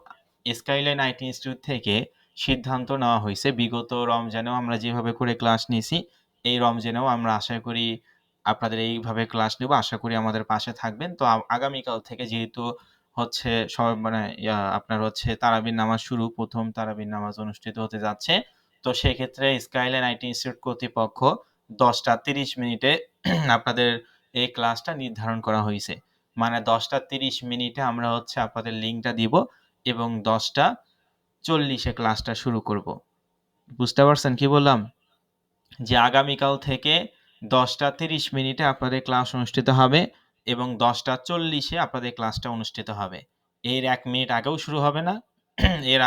স্কাইলাইন আইটি ইনস্টিটিউট থেকে সিদ্ধান্ত নেওয়া হইছে বিগত রমজানেও আমরা যেভাবে করে ক্লাস নিছি, এই রমজানেও আমরা আশা করি আপনাদের এইভাবে ক্লাস নেব। আশা করি আমাদের পাশে থাকবেন। তো আগামীকাল থেকে যেহেতু হচ্ছে মানে আপনার হচ্ছে তারাবির নামাজ শুরু, ১ম তারাবির নামাজ অনুষ্ঠিত হতে যাচ্ছে। তো সেক্ষেত্রে স্কাইলাইন আইটি ইনস্টিটিউট কর্তৃপক্ষ ১০টা ৩০ মিনিটে আপনাদের এই ক্লাসটা নির্ধারণ করা হইছে। মানে 10টা 30 মিনিটে আমরা হচ্ছে আপনাদের লিঙ্কটা দিব এবং 10টা 40 এ ক্লাসটা শুরু করব। বুঝতে পারছেন কি বললাম? যে আগামীকাল থেকে 10টা 30 মিনিটে আপনাদের ক্লাস অনুষ্ঠিত হবে এবং 10টা 40 এ আপনাদের ক্লাসটা অনুষ্ঠিত হবে। এর ১ মিনিট আগেও শুরু হবে না, এর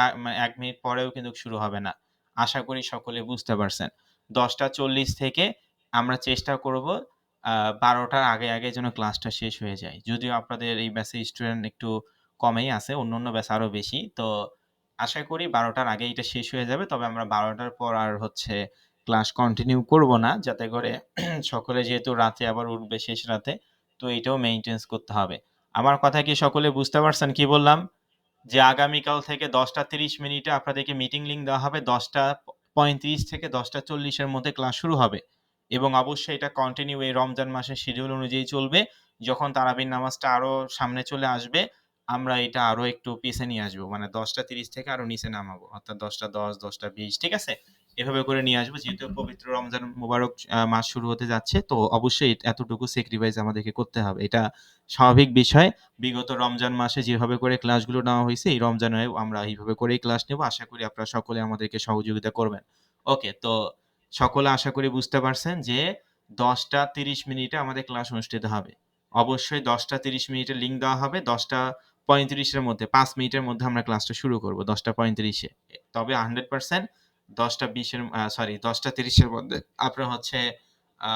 ১ মিনিট পরেও কিন্তু শুরু হবে না। আশা করি সকলে বুঝতে পারছেন। 10টা 40 থেকে আমরা চেষ্টা করব ১২টার আগে, আগে যেন ক্লাসটা শেষ হয়ে যায়। যদিও আপনাদের এই ব্যাচে স্টুডেন্ট একটু কমই আছে, অন্যান্য ব্যাচ আরো বেশি। তো আশা করি ১২টার আগে এটা শেষ হয়ে যাবে। তবে আমরা ১২টার পর আর হচ্ছে ক্লাস কন্টিনিউ করব না। যাতে করে সকলে যেহেতু রাতে আবার উঠবে শেষ রাতে, তো এটাও মেইনটেন্যান্স করতে হবে। আমার কথা কি সকলে বুঝতে পারছেন কি বললাম? যে আগামীকাল থেকে 10টা 30 মিনিটে আপনাদেরকে মিটিং লিংক দেওয়া হবে। 10টা 35 থেকে 10টা 40 এর মধ্যে ক্লাস শুরু হবে। এবং অবশ্যই এটা কন্টিনিউ এই রমজান মাসের শিডিউল অনুযায়ী চলবে। যখন তারাবির নামাজটা আরো সামনে চলে আসবে, আমরা এটা আরো একটু পিছে নিয়ে আসবো। মানে 10টা 30 থেকে আরো নিচে নামাবো। অর্থাৎ 10টা 10, 10টা 20 ঠিক আছে? এভাবে করে নিয়ে আসবো। যেহেতু পবিত্র রমজান মোবারক মাস শুরু হতে যাচ্ছে, তো অবশ্যই এতটুকু স্যাক্রিফাইস আমাদেরকে করতে হবে। এটা স্বাভাবিক বিষয়। বিগত রমজান মাসে যেভাবে করে ক্লাসগুলো নেওয়া হয়েছে, এই রমজানেও আমরা এইভাবে করেই ক্লাস নেব। আশা করি আপনারা সকলে আমাদেরকে সহযোগিতা করবেন। ওকে, তো সকলে আশা করি বুঝতে পারছেন যে 10টা 30 মিনিটে আমাদের ক্লাস অনুষ্ঠিত হবে। অবশ্যই 10টা 30 মিনিটের লিঙ্ক দেওয়া হবে। 10টা 35 এর মধ্যে ৫ মিনিটের মধ্যে আমরা ক্লাসটা শুরু করব 10টা 35 এ। তবে 100% 10টা 20 এর সরি 10টা 30 এর মধ্যে আপনারা হচ্ছে আ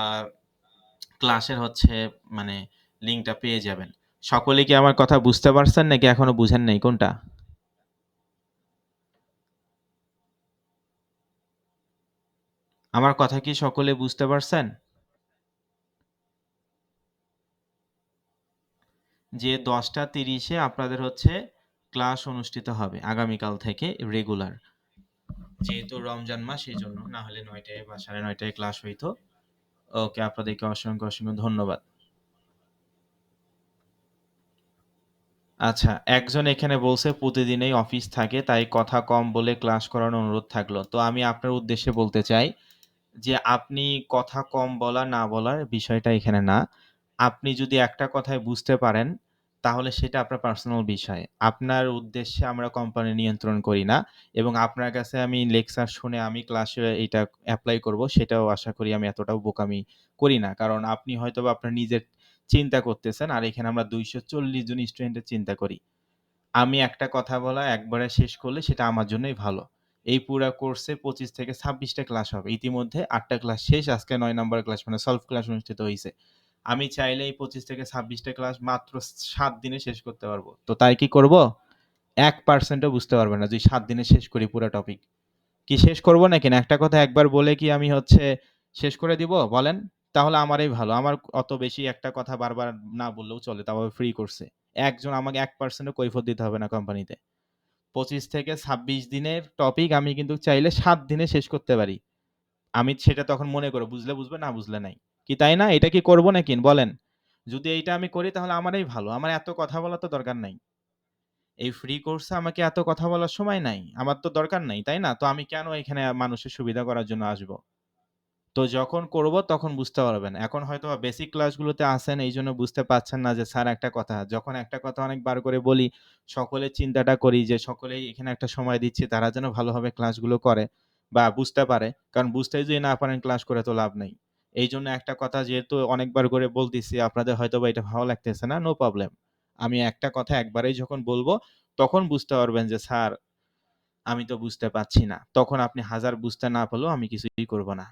ক্লাসের হচ্ছে মানে লিঙ্কটা পেয়ে যাবেন। সকলে কি আমার কথা বুঝতে পারছেন নাকি এখনো বুঝেন নাই কোনটা? আমার কথা কি সকলে বুঝতে পারছেন? যে 10টা 30 এ আপনাদের হচ্ছে ক্লাস অনুষ্ঠিত হবে আগামীকাল থেকে রেগুলার। যেহেতু রমজান মাস এজন্য, না হলে ৯টায় বা ৯:৩০ ক্লাস হইতো। ওকে, আপনাদেরকে অসংখ্য, অসংখ্য ধন্যবাদ। আচ্ছা, একজন এখানে বলছে প্রতিদিনই অফিস থাকে তাই কথা কম বলে ক্লাস করার অনুরোধ থাকলো। তো আমি আপনার উদ্দেশ্যে বলতে চাই যে আপনি কথা কম বলা না বলার বিষয়টা এখানে না। আপনি যদি একটা কথায় বুঝতে পারেন, তাহলে সেটা আপনার পার্সোনাল বিষয়। আপনার উদ্দেশ্যে আমরা কোম্পানি নিয়ন্ত্রণ করি না এবং আপনার কাছে আমি লেকচার শুনে আমি ক্লাসে এইটা এপ্লাই করব, সেটাও আশা করি আমি এতটাও বোকামি করি না। কারণ আপনি হয়তোবা আপনার নিজের চিন্তা করতেছেন, আর এখানে আমরা ২৪০ জন স্টুডেন্টের চিন্তা করি। আমি একটা কথা বলা একবারে শেষ করলে সেটা আমার জন্যই ভালো। এই পুরা কোর্সে ২৫ থেকে ২৬ টা ক্লাস হবে। ইতিমধ্যে ৮ টা ক্লাস শেষ। আজকে ৯ নাম্বার ক্লাস মানে সলভ ক্লাস অনুষ্ঠিত হইছে। আমি চাইলে এই ২৫ থেকে ২৬ টা ক্লাস মাত্র ৭ দিনে শেষ করতে পারব। তো তাই কি করব? ১% ও বুঝতে পারবে না যদি ৭ দিনে শেষ করি পুরা টপিক। কি শেষ করব নাকি না? একটা কথা একবার বলে কি আমি হচ্ছে শেষ করে দিব বলেন? তাহলে আমারই ভালো। আমার অত বেশি একটা কথা বারবার না বললেও চলে। তাও আবার ফ্রি কোর্সে। একজন আমাকে ১% ও কৈফিয়ত দিতে হবে না কোম্পানিতে। ২৫ থেকে ২৬ দিনের টপিক আমি কিন্তু চাইলে ৭ দিনে শেষ করতে পারি। আমি সেটা তখন মনে করব। বুঝলে বুঝবে, না বুঝলে নাই। কি তাই না? এটা কি করব নাকি বলেন? যদি এইটা আমি করি তাহলে আমারই ভালো। আমার এত কথা বলার তো দরকার নাই। এই ফ্রি কোর্সে আমাকে এত কথা বলার সময় নাই। আমার তো দরকার নাই, তাই না? তো আমি কেন এখানে মানুষের সুবিধা করার জন্য আসবো? তো যখন করব তখন বুঝতে পারবেন। এখন হয়তোবা বেসিক ক্লাসগুলোতে আছেন এইজন্য বুঝতে পারছেন না যে স্যার একটা কথা। যখন একটা কথা অনেকবার করে বলি, সকলের চিন্তাটা করি যে সকলেই এখানে একটা সময় দিচ্ছি তারা যেন ভালোভাবে ক্লাসগুলো করে বা বুঝতে পারে। কারণ বুঝতেই যদি না পারেন ক্লাস করে তো লাভ নাই। এইজন্য একটা কথা যেহেতু অনেকবার করে বলতেছি আপনাদের হয়তোবা এটা ভালো লাগতেছে না, নো প্রবলেম। আমি একটা কথা একবারেই যখন বলব তখন বুঝতে পারবেন যে স্যার আমি তো বুঝতে পারছি না। তখন আপনি হাজার বুঝতে না পারলেও আমি কিছুই করব না।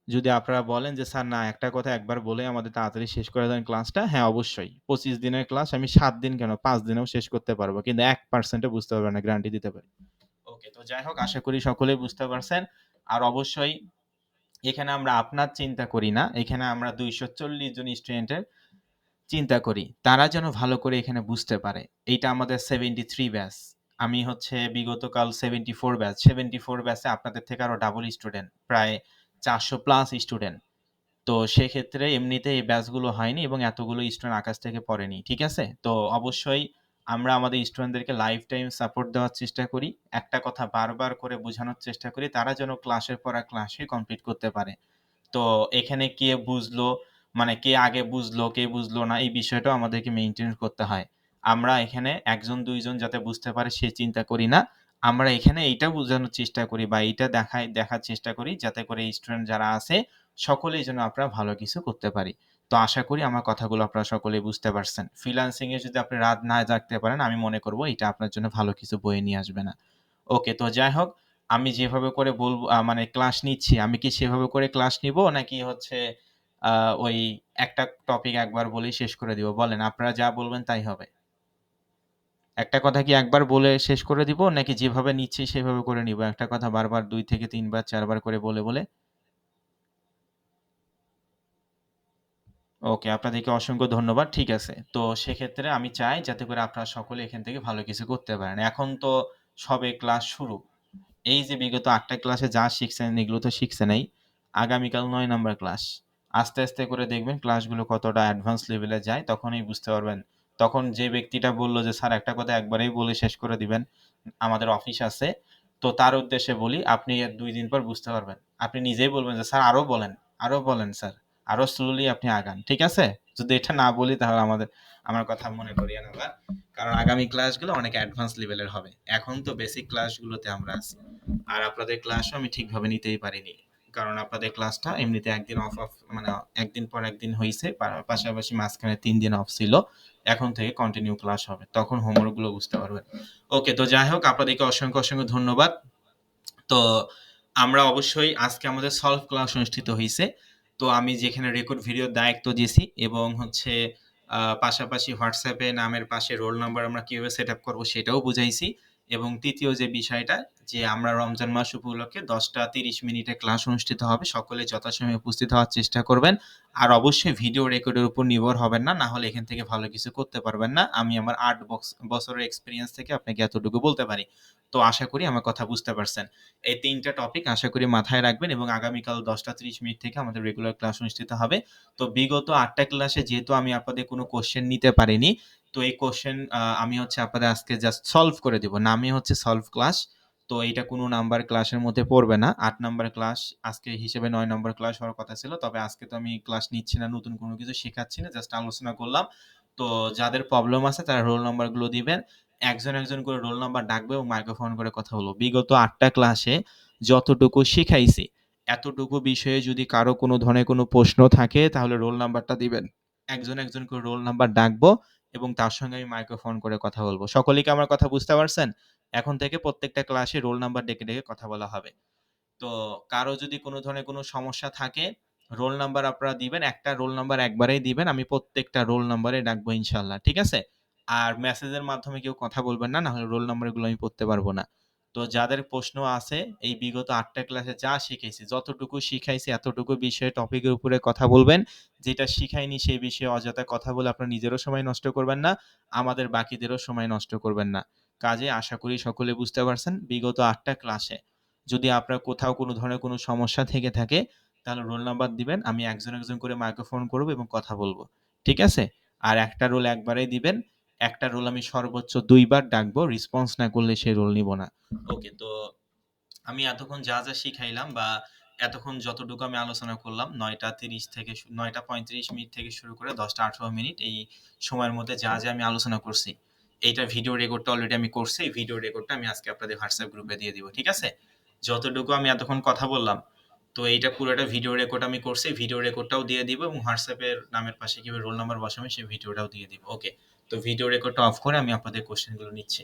যদি আপনারা বলেন যে, "স্যার না একটা কথা একবার বলেই আমাদের তাড়াতাড়ি শেষ করে দেন ক্লাসটা।" হ্যাঁ, অবশ্যই। ২৫ দিনের ক্লাস আমি ৭ দিন কেন ৫ দিনেও শেষ করতে পারব। কিন্তু ১% ও বুঝতে পারবেন না, গ্যারান্টি দিতে পারি। ওকে, তো যাই হোক আশা করি সকলেই বুঝতে পারছেন। আর অবশ্যই এখানে আমরা আপনার চিন্তা করি না। এখানে আমরা ২৪০ জন স্টুডেন্টের চিন্তা করি। তারা যেন ভালো করে এখানে বুঝতে পারে। এইটা আমাদের 73 ব্যাচ। আমি হচ্ছে বিগতকাল 74 ব্যাচ। 74 ব্যাচে আপনাদের থেকে আরো ডাবল স্টুডেন্ট। প্রায় ৪০০ প্লাস স্টুডেন্ট। তো সেক্ষেত্রে এমনিতে এই ব্যাচগুলো হয়নি এবং এতগুলো স্টুডেন্ট আকাশ থেকে পড়েনি। ঠিক আছে? তো অবশ্যই আমরা আমাদের স্টুডেন্টদেরকে লাইফ টাইম সাপোর্ট দেওয়ার চেষ্টা করি। একটা কথা বারবার করে বোঝানোর চেষ্টা করি। তারা যেন ক্লাসের পর ক্লাসই কমপ্লিট করতে পারে। তো এখানে কে বুঝলো, মানে কে আগে বুঝলো, কে বুঝলো না এই বিষয়টাও আমাদেরকে মেইনটেইন করতে হয়। আমরা এখানে ১ জন ২ জন যাতে বুঝতে পারে সে চিন্তা করি না। আমরা এখানে এইটা বোঝানোর চেষ্টা করি বা এইটা দেখার চেষ্টা করি যাতে করে স্টুডেন্ট যারা আছে সকলেই যেন আমরা ভালো কিছু করতে পারি। তো আশা করি আমার কথাগুলো আপনারা সকলেই বুঝতে পারছেন। ফ্রিল্যান্সিং এ যদি আপনি রাত না জাগতে পারেন আমি মনে করব এটা আপনার জন্য ভালো কিছু বয়ে নিয়ে আসবে না। ওকে, তো যাই হোক আমি যেভাবে করে বলব মানে ক্লাস নিচ্ছি, আমি কি সেভাবে করে ক্লাস নিবো? নাকি হচ্ছে আ ওই একটা টপিক একবার বলেই শেষ করে দিব? বলেন, আপনারা যা বলবেন তাই হবে। একটা কথা কি একবার বলে শেষ করে দিব? নাকি যেভাবে নিচ্ছি সেভাবে করে নিবো? একটা কথা বারবার ২ থেকে ৩ বার ৪ বার করে বলে? ওকে, আপনাদেরকে অসংখ্য ধন্যবাদ। ঠিক আছে। তো সেক্ষেত্রে আমি চাই যাতে করে আপনারা সকলে এখান থেকে ভালো কিছু করতে পারেন। এখন তো সবে ক্লাস শুরু। এই যে বিগত ৮ টা ক্লাসে যা শিখছেন এগুলো তো শিখছেনই। আগামীকাল ৯ নাম্বার ক্লাস। আস্তে, আস্তে করে দেখবেন ক্লাসগুলো কতটা অ্যাডভান্স লেভেলে যায় তখনই বুঝতে পারবেন। তখন যে ব্যক্তিটা বলল যে, "স্যার একটা কথা একবারেই বলে শেষ করে দিবেন।" আমাদের অফিস আছে। তো তার উদ্দেশ্যে বলি, আপনি এর ২ দিন পর বুঝতে পারবেন। আপনি নিজেই বলবেন যে, "স্যার আরো বলেন স্যার। আরো স্লোলি আপনি আগান।" ঠিক আছে? যদি এটা না বলি তাহলে আমার কথা মনে করিয়েন আবার। কারণ আগামী ক্লাসগুলো অনেক অ্যাডভান্স লেভেলের হবে। এখন তো বেসিক ক্লাসগুলোতে আমরা আছি। আর আপনাদের ক্লাসও আমি ঠিকভাবে নিতেই পারিনি। কারণ আপনাদের ক্লাসটা এমনিতে একদিন অফ মানে একদিন পর একদিন হইছে। পাশাপাশি মাঝখানে ৩ দিন অফ ছিল। এখন থেকে কন্টিনিউ ক্লাস হবে। তখন হোমওয়ার্ক গুলো বুঝতে পারবেন। ওকে, তো যাই হোক আপনাদেরকে অসংখ্য ধন্যবাদ। তো আমরা অবশ্যই আজকে আমাদের সলভ ক্লাস অনুষ্ঠিত হইছে। তো আমি যেখানে রেকর্ড ভিডিওর দায়িত্ব দিয়েছি এবং হচ্ছে পাশাপাশি WhatsApp এ নামের পাশে রোল নাম্বার আমরা কিভাবে সেটআপ করব সেটাও বুঝাইছি। এবং ৩য় যে বিষয়টা যে আমরা রমজান মাস উপলক্ষে ১০টা ৩০ মিনিটে ক্লাস অনুষ্ঠিত হবে। সকলে যথাসময়ে উপস্থিত হওয়ার চেষ্টা করবেন। আর অবশ্যই ভিডিও রেকর্ডের উপর নির্ভর হবেন না। না হলে এখান থেকে ভালো কিছু করতে পারবেন না। আমি আমার ৮ বছরের এক্সপেরিয়েন্স থেকে আপনাকে এতটুকু বলতে পারি। তো আশা করি আমার কথা বুঝতে পারছেন। এই ৩ টা টপিক আশা করি মাথায় রাখবেন এবং আগামীকাল ১০টা ৩০ মিনিট থেকে আমাদের রেগুলার ক্লাস অনুষ্ঠিত হবে। তো বিগত ৮ টা ক্লাসে যেহেতু আমি আপনাদের কোনো কোয়েশ্চেন নিতে পারিনি, তো এই কোয়েশ্চেন আমি হচ্ছে আপনাদের আজকে জাস্ট সলভ করে দিব। নামই হচ্ছে সলভ ক্লাস। তো এইটা কোনো নাম্বার ক্লাসের মধ্যে পড়বে না। ৮ নাম্বার ক্লাস আজকে হিসেবে ৯ নাম্বার ক্লাস হওয়ার কথা ছিল। তবে আজকে তো আমি ক্লাস নিচ্ছি না, নতুন কোনো কিছু শেখাচ্ছি না। জাস্ট আলোচনা করলাম। তো যাদের প্রবলেম আছে তারা রোল নাম্বারগুলো দিবেন। একজন করে রোল নাম্বার ডাকবে এবং মাইক্রোফোন করে কথা বলব। বিগত ৮ টা ক্লাসে যতটুকু শিখাইছি, এতটুকু বিষয়ে যদি কারো কোনো ধরনের কোনো প্রশ্ন থাকে তাহলে রোল নাম্বারটা দিবেন। একজন করে রোল নাম্বার ডাকবো এবং তার সঙ্গে আমি মাইক্রোফোন করে কথা বলব। সকলেই কি আমার কথা বুঝতে পারছেন? এখন থেকে প্রত্যেকটা ক্লাসে রোল নাম্বার ডেকে কথা বলা হবে। তো কারো যদি কোনো ধরনের কোনো সমস্যা থাকে, রোল নাম্বার আপনারা দিবেন। একটা রোল নাম্বার একবারেই দিবেন। আমি প্রত্যেকটা রোল নাম্বারে ডাকবো ইনশাআল্লাহ। ঠিক আছে? আর মেসেজের মাধ্যমে কেউ কথা বলবেন না। নাহলে রোল নাম্বারগুলো আমি পড়তে পারবো না। তো যাদের প্রশ্ন আছে এই বিগত ৮ টা ক্লাসে যা শিখেছি, যতটুকু শিখাইছি এতটুকু বিষয়ে টপিকের উপরে কথা বলবেন। যেটা শিখাইনি সেই বিষয়ে অযথা কথা বলে আপনার নিজেরও সময় নষ্ট করবেন না, আমাদের বাকিদেরও সময় নষ্ট করবেন না। কাজেই আশা করি সকলে বুঝতে পারছেন বিগত ৮ টা ক্লাসে যদি আপনার কোথাও কোনো ধরনের কোনো সমস্যা থেকে থাকে, তাহলে রোল নাম্বার দিবেন। আমি একজন করে মাইক্রোফোন করব এবং কথা বলব। ঠিক আছে? আর একটা রোল একবারেই দিবেন। একটা রোল আমি সর্বোচ্চ ২ বার ডাকবো। রেসপন্স না করলে সেই রোল নিব না। ওকে, তো আমি এতক্ষণ যা শিখাইলাম বা এতক্ষণ যতটুকু আমি আলোচনা করলাম ৯টা ৩০ থেকে ৯টা ৩৫ মিনিট থেকে শুরু করে ১০টা ১৮ মিনিট এই সময়ের মধ্যে যা আমি আলোচনা করছি, এইটার ভিডিও রেকর্ডটা অলরেডি আমি করছি। এই ভিডিও রেকর্ডটা আমি আজকে আপনাদের WhatsApp গ্রুপে দিয়ে দিব। ঠিক আছে? যতটুকু আমি এতক্ষণ কথা বললাম, তো এইটা পুরোটা ভিডিও রেকর্ড আমি করছি। ভিডিও রেকর্ডটাও দিয়ে দিব এবং WhatsApp এর নামের পাশে কিভাবে রোল নাম্বার বসাবেন সেই ভিডিওটাও দিয়ে দিব। ওকে। তো ভিডিও রেকর্ডটা অফ করে আমি আপনাদের কোয়েশ্চেন গুলো নিচ্ছি।